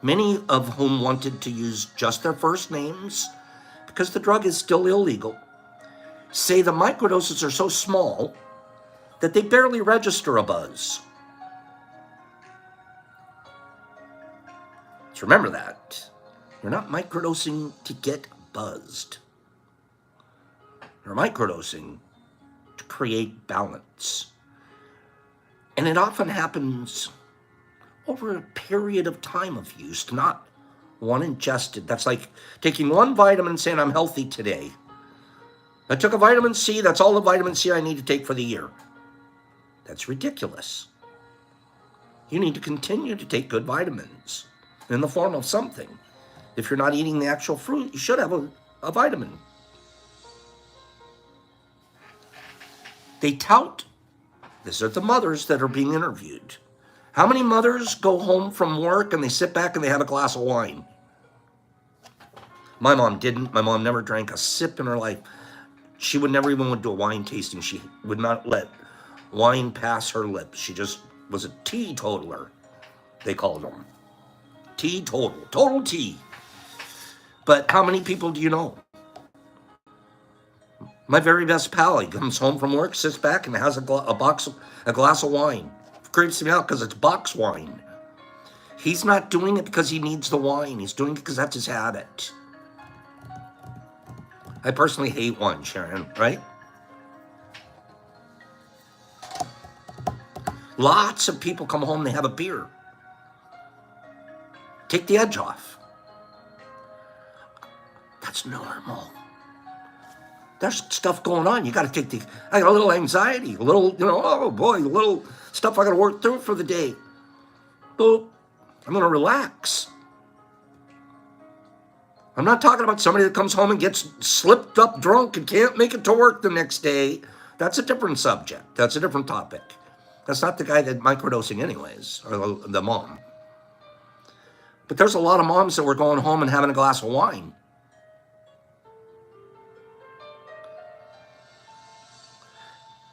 Speaker 1: many of whom wanted to use just their first names because the drug is still illegal, say the microdoses are so small that they barely register a buzz. So remember that. You're not microdosing to get buzzed. You're microdosing to create balance. And it often happens over a period of time of use, not one ingested. That's like taking one vitamin and saying, I'm healthy today. I took a vitamin C, that's all the vitamin C I need to take for the year. That's ridiculous. You need to continue to take good vitamins in the form of something. If you're not eating the actual fruit, you should have a vitamin. They tout, these are the mothers that are being interviewed. How many mothers go home from work and they sit back and they have a glass of wine? My mom didn't. My mom never drank a sip in her life. She would never even do a wine tasting. She would not let wine pass her lips. She just was a teetotaler, they called them. Teetotal, total tea. But how many people do you know? My very best pal, he comes home from work, sits back, and has a glass of wine. It creeps me out because it's box wine. He's not doing it because he needs the wine. He's doing it because that's his habit. I personally hate wine, Sharon, right? Lots of people come home, they have a beer. Take the edge off. That's normal. There's stuff going on. You got to take I got a little anxiety, a little, oh boy, a little stuff I got to work through for the day. Boop. I'm going to relax. I'm not talking about somebody that comes home and gets slipped up drunk and can't make it to work the next day. That's a different subject. That's a different topic. That's not the guy that microdosing anyways, or the mom. But there's a lot of moms that were going home and having a glass of wine.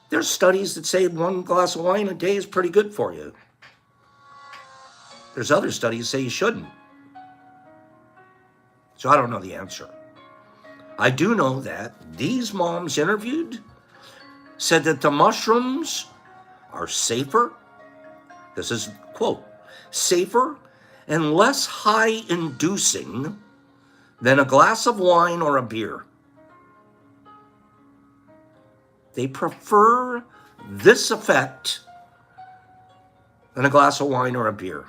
Speaker 1: There's studies that say 1 glass of wine a day is pretty good for you. There's other studies that say you shouldn't. So I don't know the answer. I do know that these moms interviewed said that the mushrooms are safer. This is, quote, safer and less high inducing than a glass of wine or a beer. They prefer this effect than a glass of wine or a beer.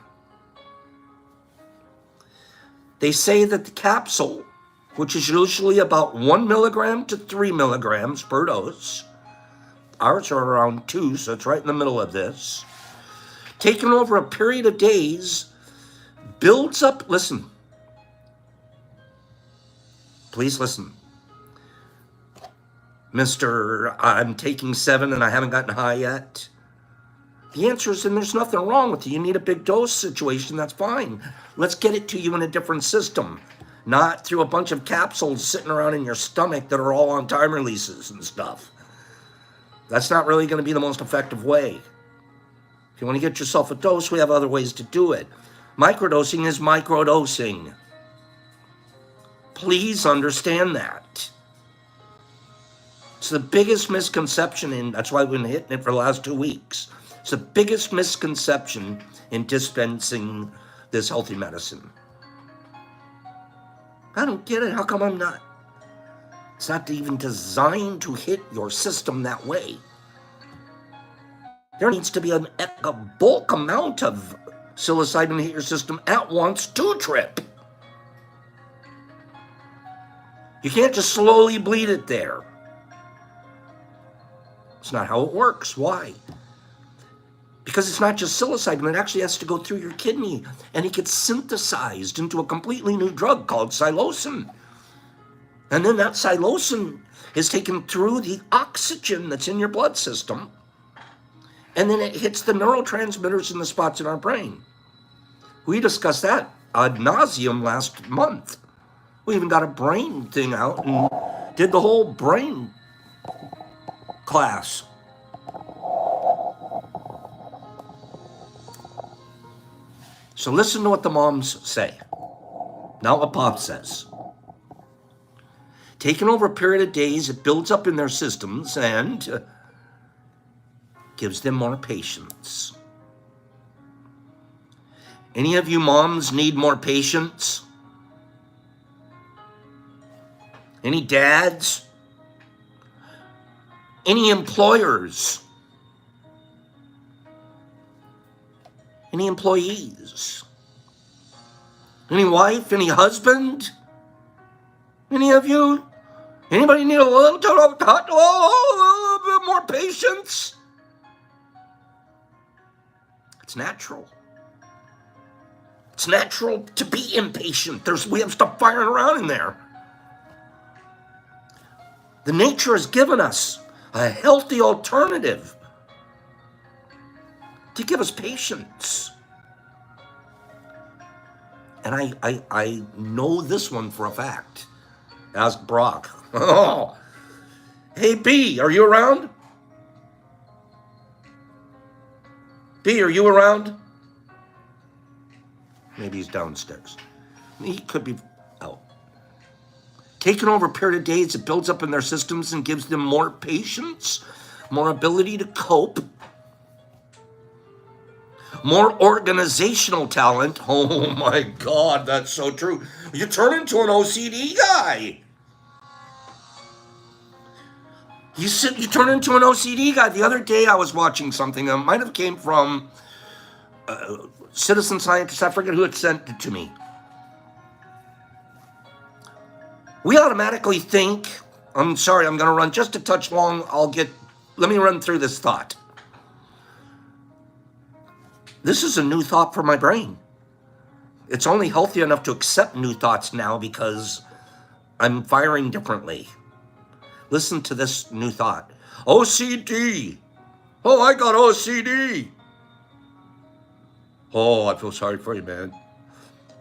Speaker 1: They say that the capsule, which is usually about 1 milligram to 3 milligrams per dose, ours are around 2, so it's right in the middle of this, taken over a period of days, builds up, listen, please listen. Mr. I'm taking 7 and I haven't gotten high yet. The answer is, and there's nothing wrong with it. You need a big dose situation, that's fine. Let's get it to you in a different system, not through a bunch of capsules sitting around in your stomach that are all on time releases and stuff. That's not really going to be the most effective way. If you want to get yourself a dose, we have other ways to do it. Microdosing is microdosing. Please understand that. It's the biggest misconception, and that's why we've been hitting it for the last 2 weeks. It's the biggest misconception in dispensing this healthy medicine. I don't get it. How come I'm not? It's not even designed to hit your system that way. There needs to be a bulk amount of psilocybin to hit your system at once to trip. You can't just slowly bleed it there. It's not how it works. Why? Because it's not just psilocybin, it actually has to go through your kidney, and it gets synthesized into a completely new drug called psilocin. And then that psilocin is taken through the oxygen that's in your blood system, and then it hits the neurotransmitters in the spots in our brain. We discussed that ad nauseum last month. We even got a brain thing out and did the whole brain class. So listen to what the moms say. Not what Bob says. Taken over a period of days, it builds up in their systems and gives them more patience. Any of you moms need more patience? Any dads? Any employers? Any employees? Any wife? Any husband? Any of you? Anybody need a little bit more patience? It's natural. It's natural to be impatient. We have stuff firing around in there. The nature has given us a healthy alternative to give us patience. And I know this one for a fact. Ask Brock. Oh. Hey, B, are you around? B, are you around? Maybe he's downstairs. He could be out. Taken over a period of days, it builds up in their systems and gives them more patience, more ability to cope, more organizational talent. Oh my God, that's so true. You turn into an OCD guy. You turn into an OCD guy. The other day I was watching something that might have came from Citizen Scientist. I forget who had sent it to me. We automatically think, I'm sorry, I'm going to run just a touch long. Let me run through this thought. This is a new thought for my brain. It's only healthy enough to accept new thoughts now because I'm firing differently. Listen to this new thought. OCD. Oh, I got OCD. Oh, I feel sorry for you, man.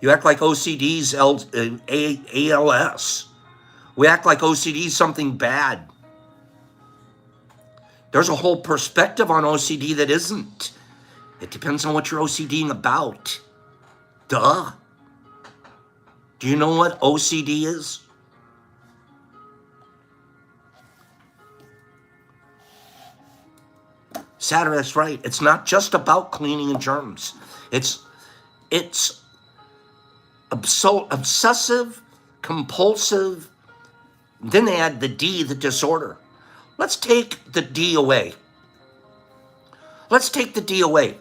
Speaker 1: You act like OCD's ALS. We act like OCD's something bad. There's a whole perspective on OCD that isn't. It depends on what you're OCDing about. Duh. Do you know what OCD is? Saturday's right. It's not just about cleaning and germs. It's obsessive, compulsive. Then they add the D, the disorder. Let's take the D away. Let's take the D away.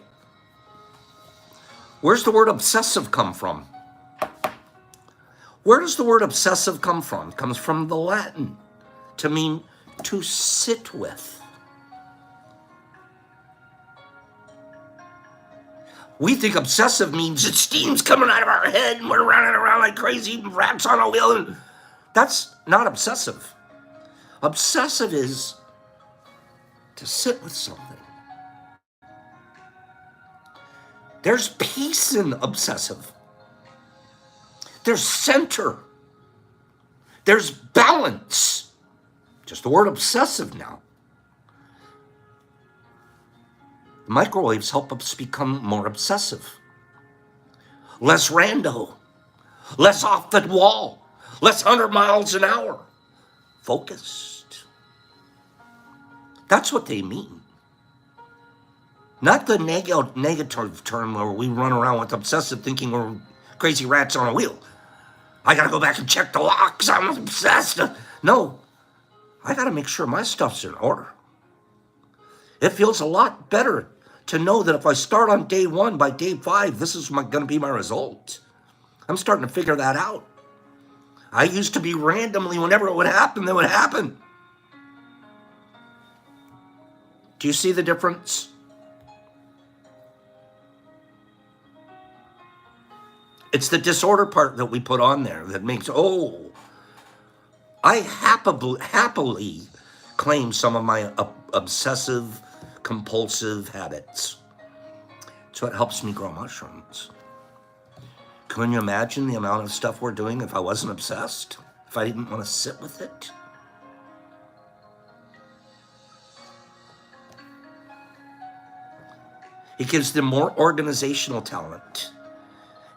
Speaker 1: Where's the word obsessive come from? Where does the word obsessive come from? It comes from the Latin to mean to sit with. We think obsessive means that steam's coming out of our head and we're running around like crazy rats on a wheel. And that's not obsessive. Obsessive is to sit with something. There's peace in obsessive. There's center. There's balance. Just the word obsessive now. Microwaves help us become more obsessive. Less rando. Less off the wall. Less 100 miles an hour. Focused. That's what they mean. Not the negative term where we run around with obsessive thinking we're crazy rats on a wheel. I gotta go back and check the locks. I'm obsessed. No, I gotta make sure my stuff's in order. It feels a lot better to know that if I start on day 1, by day 5, this is gonna be my result. I'm starting to figure that out. I used to be randomly, whenever it would happen, that would happen. Do you see the difference? It's the disorder part that we put on there that makes, I happily claim some of my obsessive, compulsive habits. So it helps me grow mushrooms. Can you imagine the amount of stuff we're doing if I wasn't obsessed? If I didn't want to sit with it? It gives them more organizational talent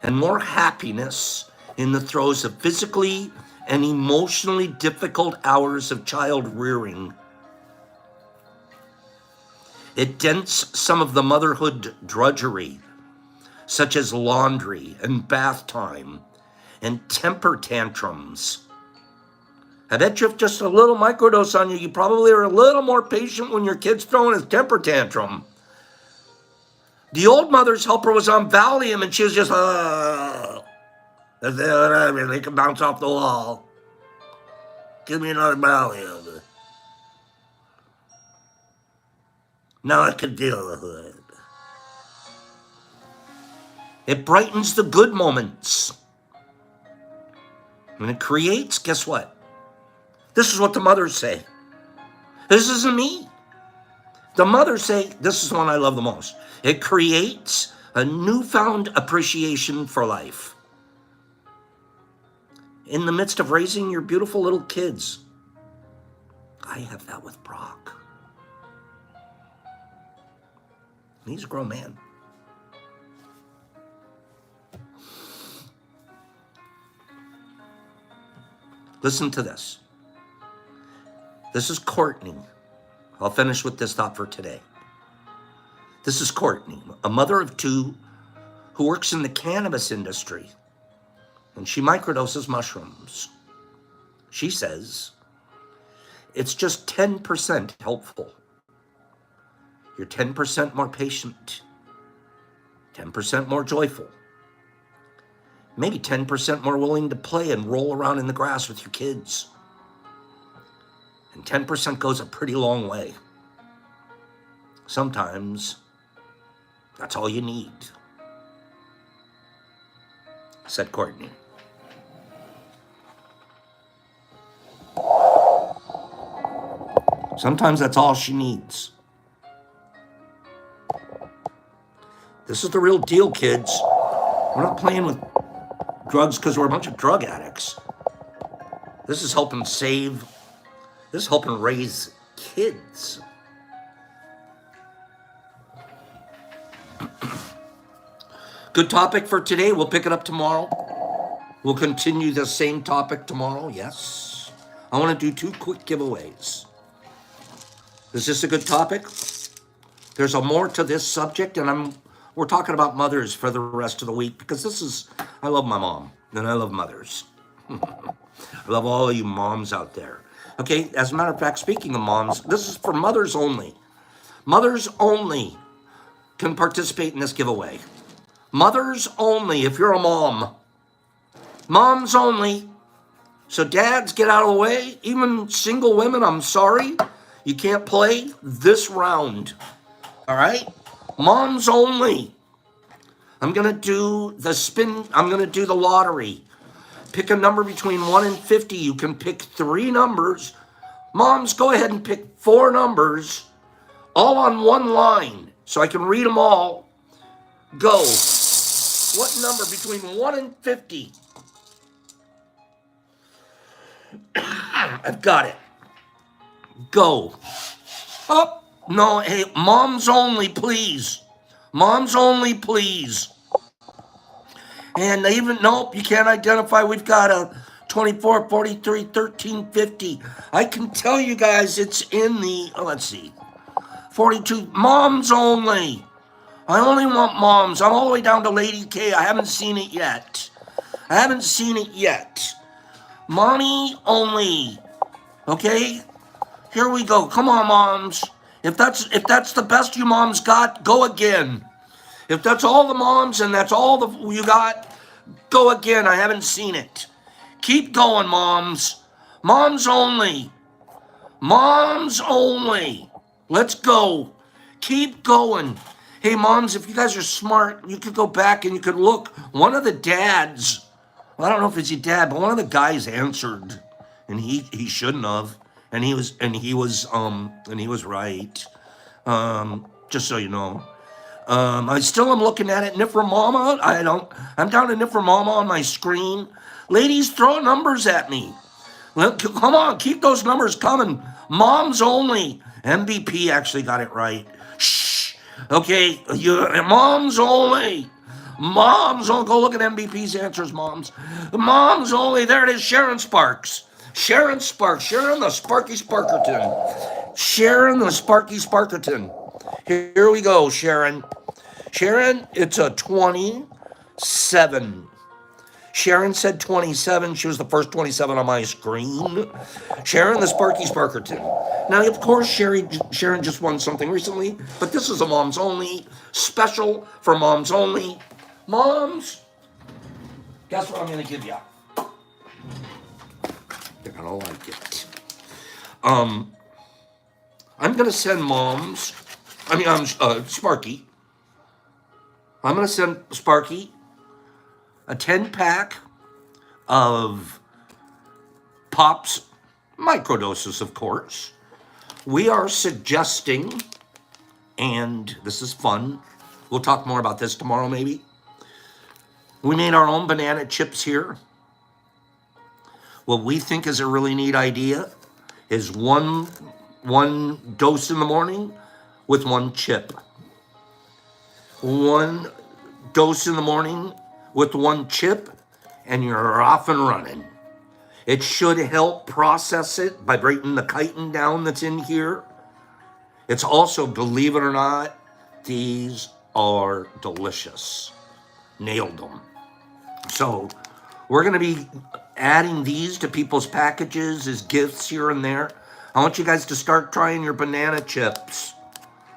Speaker 1: and more happiness in the throes of physically and emotionally difficult hours of child rearing. It dents some of the motherhood drudgery, such as laundry and bath time and temper tantrums. I bet you if just a little microdose on you, you probably are a little more patient when your kid's throwing his temper tantrum. The old mother's helper was on Valium and she was just, they can bounce off the wall. Give me another Valium. Now I can deal with it. It brightens the good moments. And it creates, guess what? This is what the mothers say. This isn't me. The mothers say, this is the one I love the most. It creates a newfound appreciation for life. In the midst of raising your beautiful little kids. I have that with Brock. He's a grown man. Listen to this. This is Courtney. I'll finish with this thought for today. This is Courtney, a mother of 2 who works in the cannabis industry, and she microdoses mushrooms. She says, it's just 10% helpful. You're 10% more patient, 10% more joyful, maybe 10% more willing to play and roll around in the grass with your kids. And 10% goes a pretty long way. Sometimes that's all you need, said Courtney. Sometimes that's all she needs. This is the real deal, kids. We're not playing with drugs because we're a bunch of drug addicts. This is helping save, this is helping raise kids. Good topic for today. We'll pick it up tomorrow. We'll continue the same topic tomorrow, yes. I want to do 2 quick giveaways. Is this a good topic? There's a more to this subject, and we're talking about mothers for the rest of the week because I love my mom, and I love mothers. I love all of you moms out there. Okay, as a matter of fact, speaking of moms, this is for mothers only. Mothers only can participate in this giveaway. Mothers only, if you're a mom. Moms only. So dads, get out of the way. Even single women, I'm sorry. You can't play this round. All right? Moms only. I'm going to do the spin. I'm going to do the lottery. Pick a number between 1 and 50. You can pick 3 numbers. Moms, go ahead and pick 4 numbers, all on one line, so I can read them all. Go. What number between 1 and 50? I've got it. Go. Oh, no, hey, moms only, please. Moms only, please. And they even, nope, you can't identify. We've got a 24, 43, 13, 50. I can tell you guys it's in the, let's see, 42. Moms only. I only want moms. I'm all the way down to Lady K. I haven't seen it yet. Mommy only. Okay? Here we go. Come on, moms. If that's the best you moms got, go again. If that's all the moms and that's all you got, go again. I haven't seen it. Keep going, moms. Moms only. Moms only. Let's go. Keep going. Hey, moms, if you guys are smart, you could go back and you could look. One of the dads, well, I don't know if it's your dad, but one of the guys answered, and he shouldn't have, and he was right. Just so you know. I still am looking at it. Niframama, I'm down to Niframama on my screen. Ladies, throw numbers at me. Come on, keep those numbers coming. Moms only. MVP actually got it right. Shh. Okay, moms only. Moms only. Go look at MVP's answers, moms. Moms only. There it is, Sharon Sparks. Sharon Sparks. Sharon the Sparky Sparkerton. Sharon the Sparky Sparkerton. Here we go, Sharon. Sharon, it's a 27. Sharon said 27. She was the first 27 on my screen. Sharon the Sparky Sparkerton. Now, of course, Sharon just won something recently, but this is a moms only, special for moms only. Moms, guess what I'm going to give you? You're going to like it. I'm going to send Sparky. I'm going to send Sparky a 10-pack of Pops microdoses, of course. We are suggesting, and this is fun, we'll talk more about this tomorrow maybe. We made our own banana chips here. What we think is a really neat idea is one dose in the morning with 1 chip. 1 dose in the morning with 1 chip, and you're off and running. It should help process it by breaking the chitin down that's in here. It's also, believe it or not, these are delicious. Nailed them. So we're going to be adding these to people's packages as gifts here and there. I want you guys to start trying your banana chips.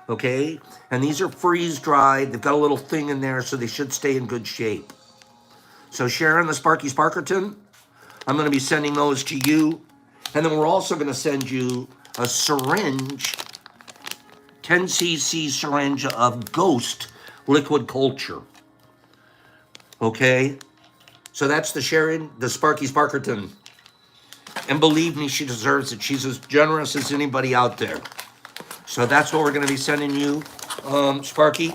Speaker 1: Okay? And these are freeze-dried. They've got a little thing in there, so they should stay in good shape. So Sharon, the Sparky Sparkerton, I'm going to be sending those to you. And then we're also going to send you a syringe, 10cc syringe of Ghost liquid culture. Okay? So that's the Sharon, the Sparky Sparkerton. And believe me, she deserves it. She's as generous as anybody out there. So that's what we're going to be sending you, Sparky.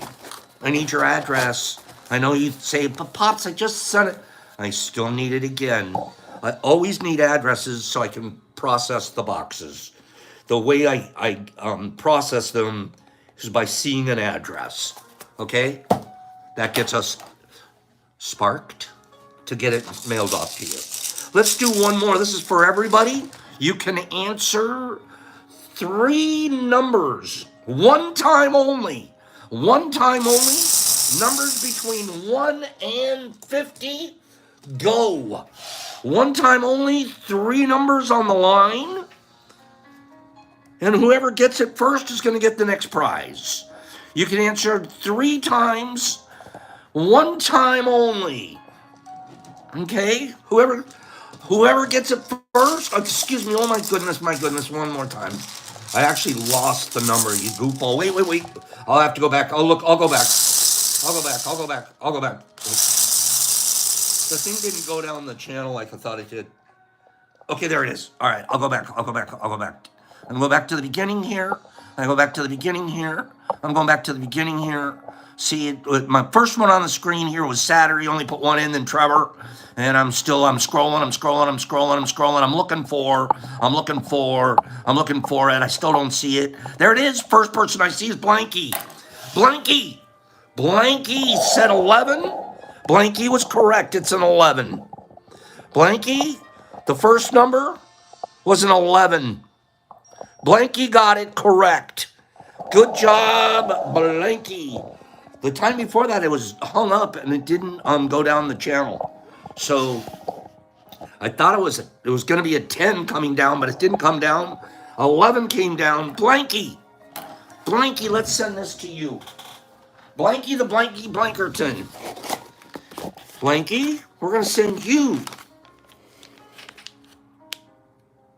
Speaker 1: I need your address. I know you say, but Pops, I just sent it. I still need it again. I always need addresses so I can process the boxes. The way I process them is by seeing an address. Okay? That gets us sparked to get it mailed off to you. Let's do one more. This is for everybody. You can answer 3 numbers, one time only. One time only. Numbers between 1 and 50. Go. One time only, 3 numbers on the line. And whoever gets it first is going to get the next prize. You can answer 3 times, one time only. Okay? Whoever gets it first, excuse me, oh my goodness, one more time. I actually lost the number, you goofball. Wait. I'll have to go back. I'll go back. I'll go back. The thing didn't go down the channel like I thought it did. Okay, there it is. All right, I'll go back. I'm going to go back to the beginning here. I'm going back to the beginning here. See, my first one on the screen here was Saturday. Only put 1 in, then Trevor. And I'm scrolling. I'm looking for it. I still don't see it. There it is. First person I see is Blanky. Blanky said 11. Blanky was correct. It's an 11. Blanky, the first number was an 11. Blanky got it correct. Good job, Blanky. The time before that, it was hung up and it didn't go down the channel. So I thought it was going to be a 10 coming down, but it didn't come down. 11 came down. Blanky, let's send this to you. Blanky the Blanky Blankerton. Blanky, we're going to send you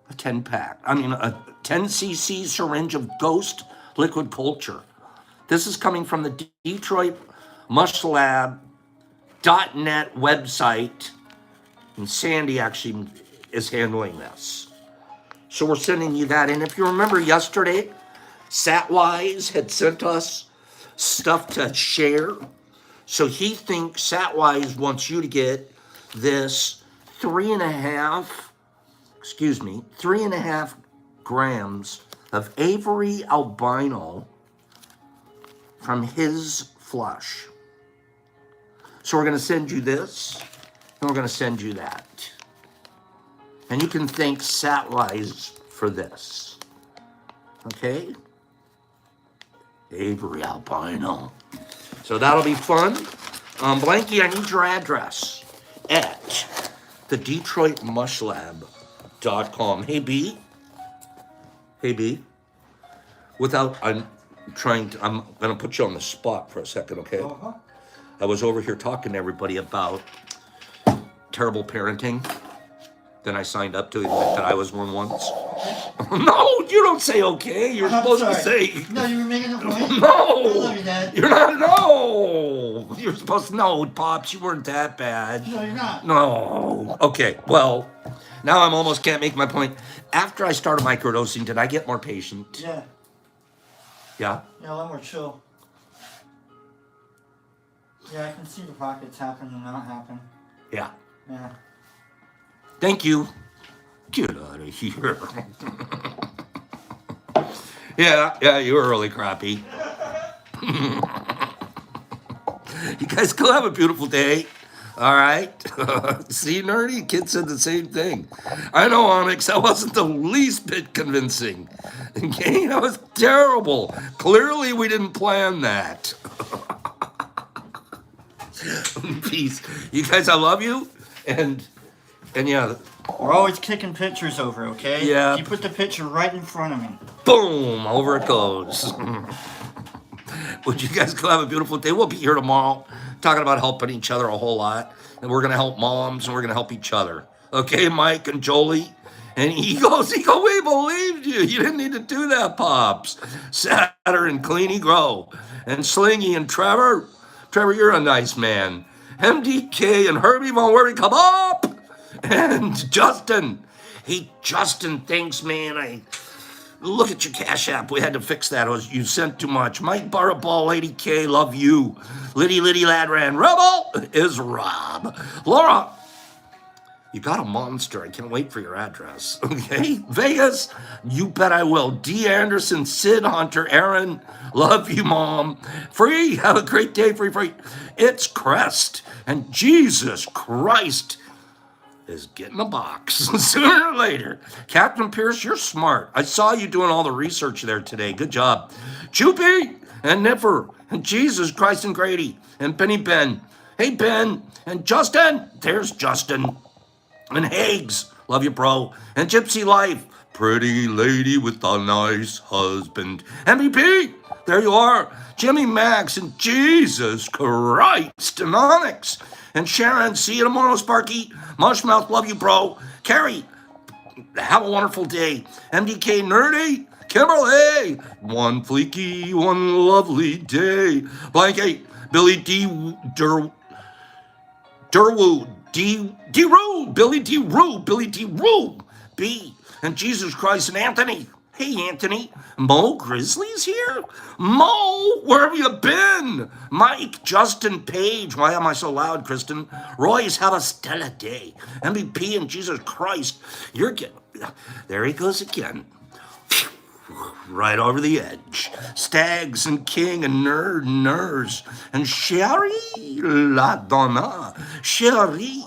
Speaker 1: a 10-pack. a 10cc syringe of Ghost Liquid Culture. This is coming from the Detroit MushLab.net website. And Sandy actually is handling this. So we're sending you that. And if you remember yesterday, Satwise had sent us stuff to share. So he thinks Satwise wants you to get this 3.5 grams of Avery Albino from his flush. So we're going to send you this, and we're going to send you that. And you can thank Satwise for this. Okay? Avery Albino. So that'll be fun. Blanky, I need your address at the DetroitMushLab.com. Hey, B. I'm going to put you on the spot for a second, okay?
Speaker 2: Uh-huh.
Speaker 1: I was over here talking to everybody about terrible parenting. Then I signed up to admit that I was one once. No, you don't say okay. You're supposed to say.
Speaker 2: No, you were making a point.
Speaker 1: No.
Speaker 2: I love you, Dad.
Speaker 1: You're not. No. You're supposed to know, Pops. You weren't that bad.
Speaker 2: No, you're not.
Speaker 1: No. Okay. Well, now I'm almost can't make my point. After I started microdosing, did I get more patient?
Speaker 2: Yeah.
Speaker 1: Yeah.
Speaker 2: Yeah, a lot more chill. Yeah, I can see the pockets happen and not happen.
Speaker 1: Yeah.
Speaker 2: Yeah.
Speaker 1: Thank you. Get out of here. Yeah, you were really crappy. You guys go have a beautiful day. All right. See, Nerdy? Kid said the same thing. I know, Onyx. That wasn't the least bit convincing. Okay, that was terrible. Clearly, we didn't plan that. Peace. You guys, I love you. And yeah.
Speaker 2: We're always kicking pictures over, okay?
Speaker 1: Yeah.
Speaker 2: You put the picture right in front of me.
Speaker 1: Boom, over it goes. Would you guys go have a beautiful day? We'll be here tomorrow talking about helping each other a whole lot. And we're going to help moms and we're going to help each other. Okay, Mike and Jolie? And he goes, we believed you. You didn't need to do that, Pops. Saturn and Cleany Grow. And Slingy and Trevor. Trevor, you're a nice man. MDK and Herbie Von Worry, come up. And Justin. Hey, Justin, thanks, man. Look at your Cash App. We had to fix that. You sent too much. Mike Baraball, Lady K, love you. Liddy Ladran, Rebel is Rob. Laura, You got a monster. I can't wait for your address. Okay? Vegas, you bet I will. D. Anderson, Sid Hunter, Aaron, love you, Mom. Free, have a great day, free. It's Crest. And Jesus Christ is getting a box sooner or later. Captain Pierce, you're smart. I saw you doing all the research there today. Good job. Choopy and Niffer and Jesus Christ and Grady and Benny Ben. Hey, Ben and Justin. There's Justin. And Hags, love you, bro. And Gypsy Life, pretty lady with a nice husband. MVP, there you are. Jimmy Max and Jesus Christ and Onyx. And Sharon, see you tomorrow, Sparky. Mushmouth, love you, bro. Carrie, have a wonderful day. MDK Nerdy, Kimberly, one fleeky, one lovely day. Blanket, Billy D. Durwood, D-Roo, Billy D-Roo, B, and Jesus Christ and Anthony. Hey, Anthony. Mo Grizzly's here? Mo, where have you been? Mike, Justin, Page. Why am I so loud, Kristen? Royce, have a stellar day. MVP and Jesus Christ. You're getting... There he goes again. Right over the edge. Stags and King and Nurs and Sherry La Donna. Sherry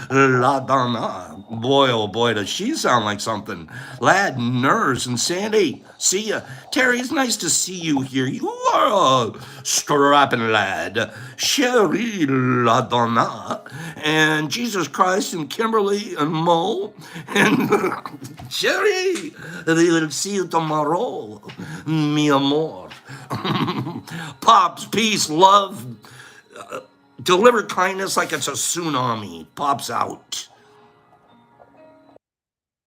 Speaker 1: La Donna. Boy, oh boy, does she sound like something. Lad, Nurs and Sandy. See ya. Terry, it's nice to see you here. You are a strapping lad. Sherry La Donna. And Jesus Christ and Kimberly and Mo. And Sherry, we will see you tomorrow. Mi amor. Pops, peace, love. Deliver kindness like it's a tsunami. Pops out.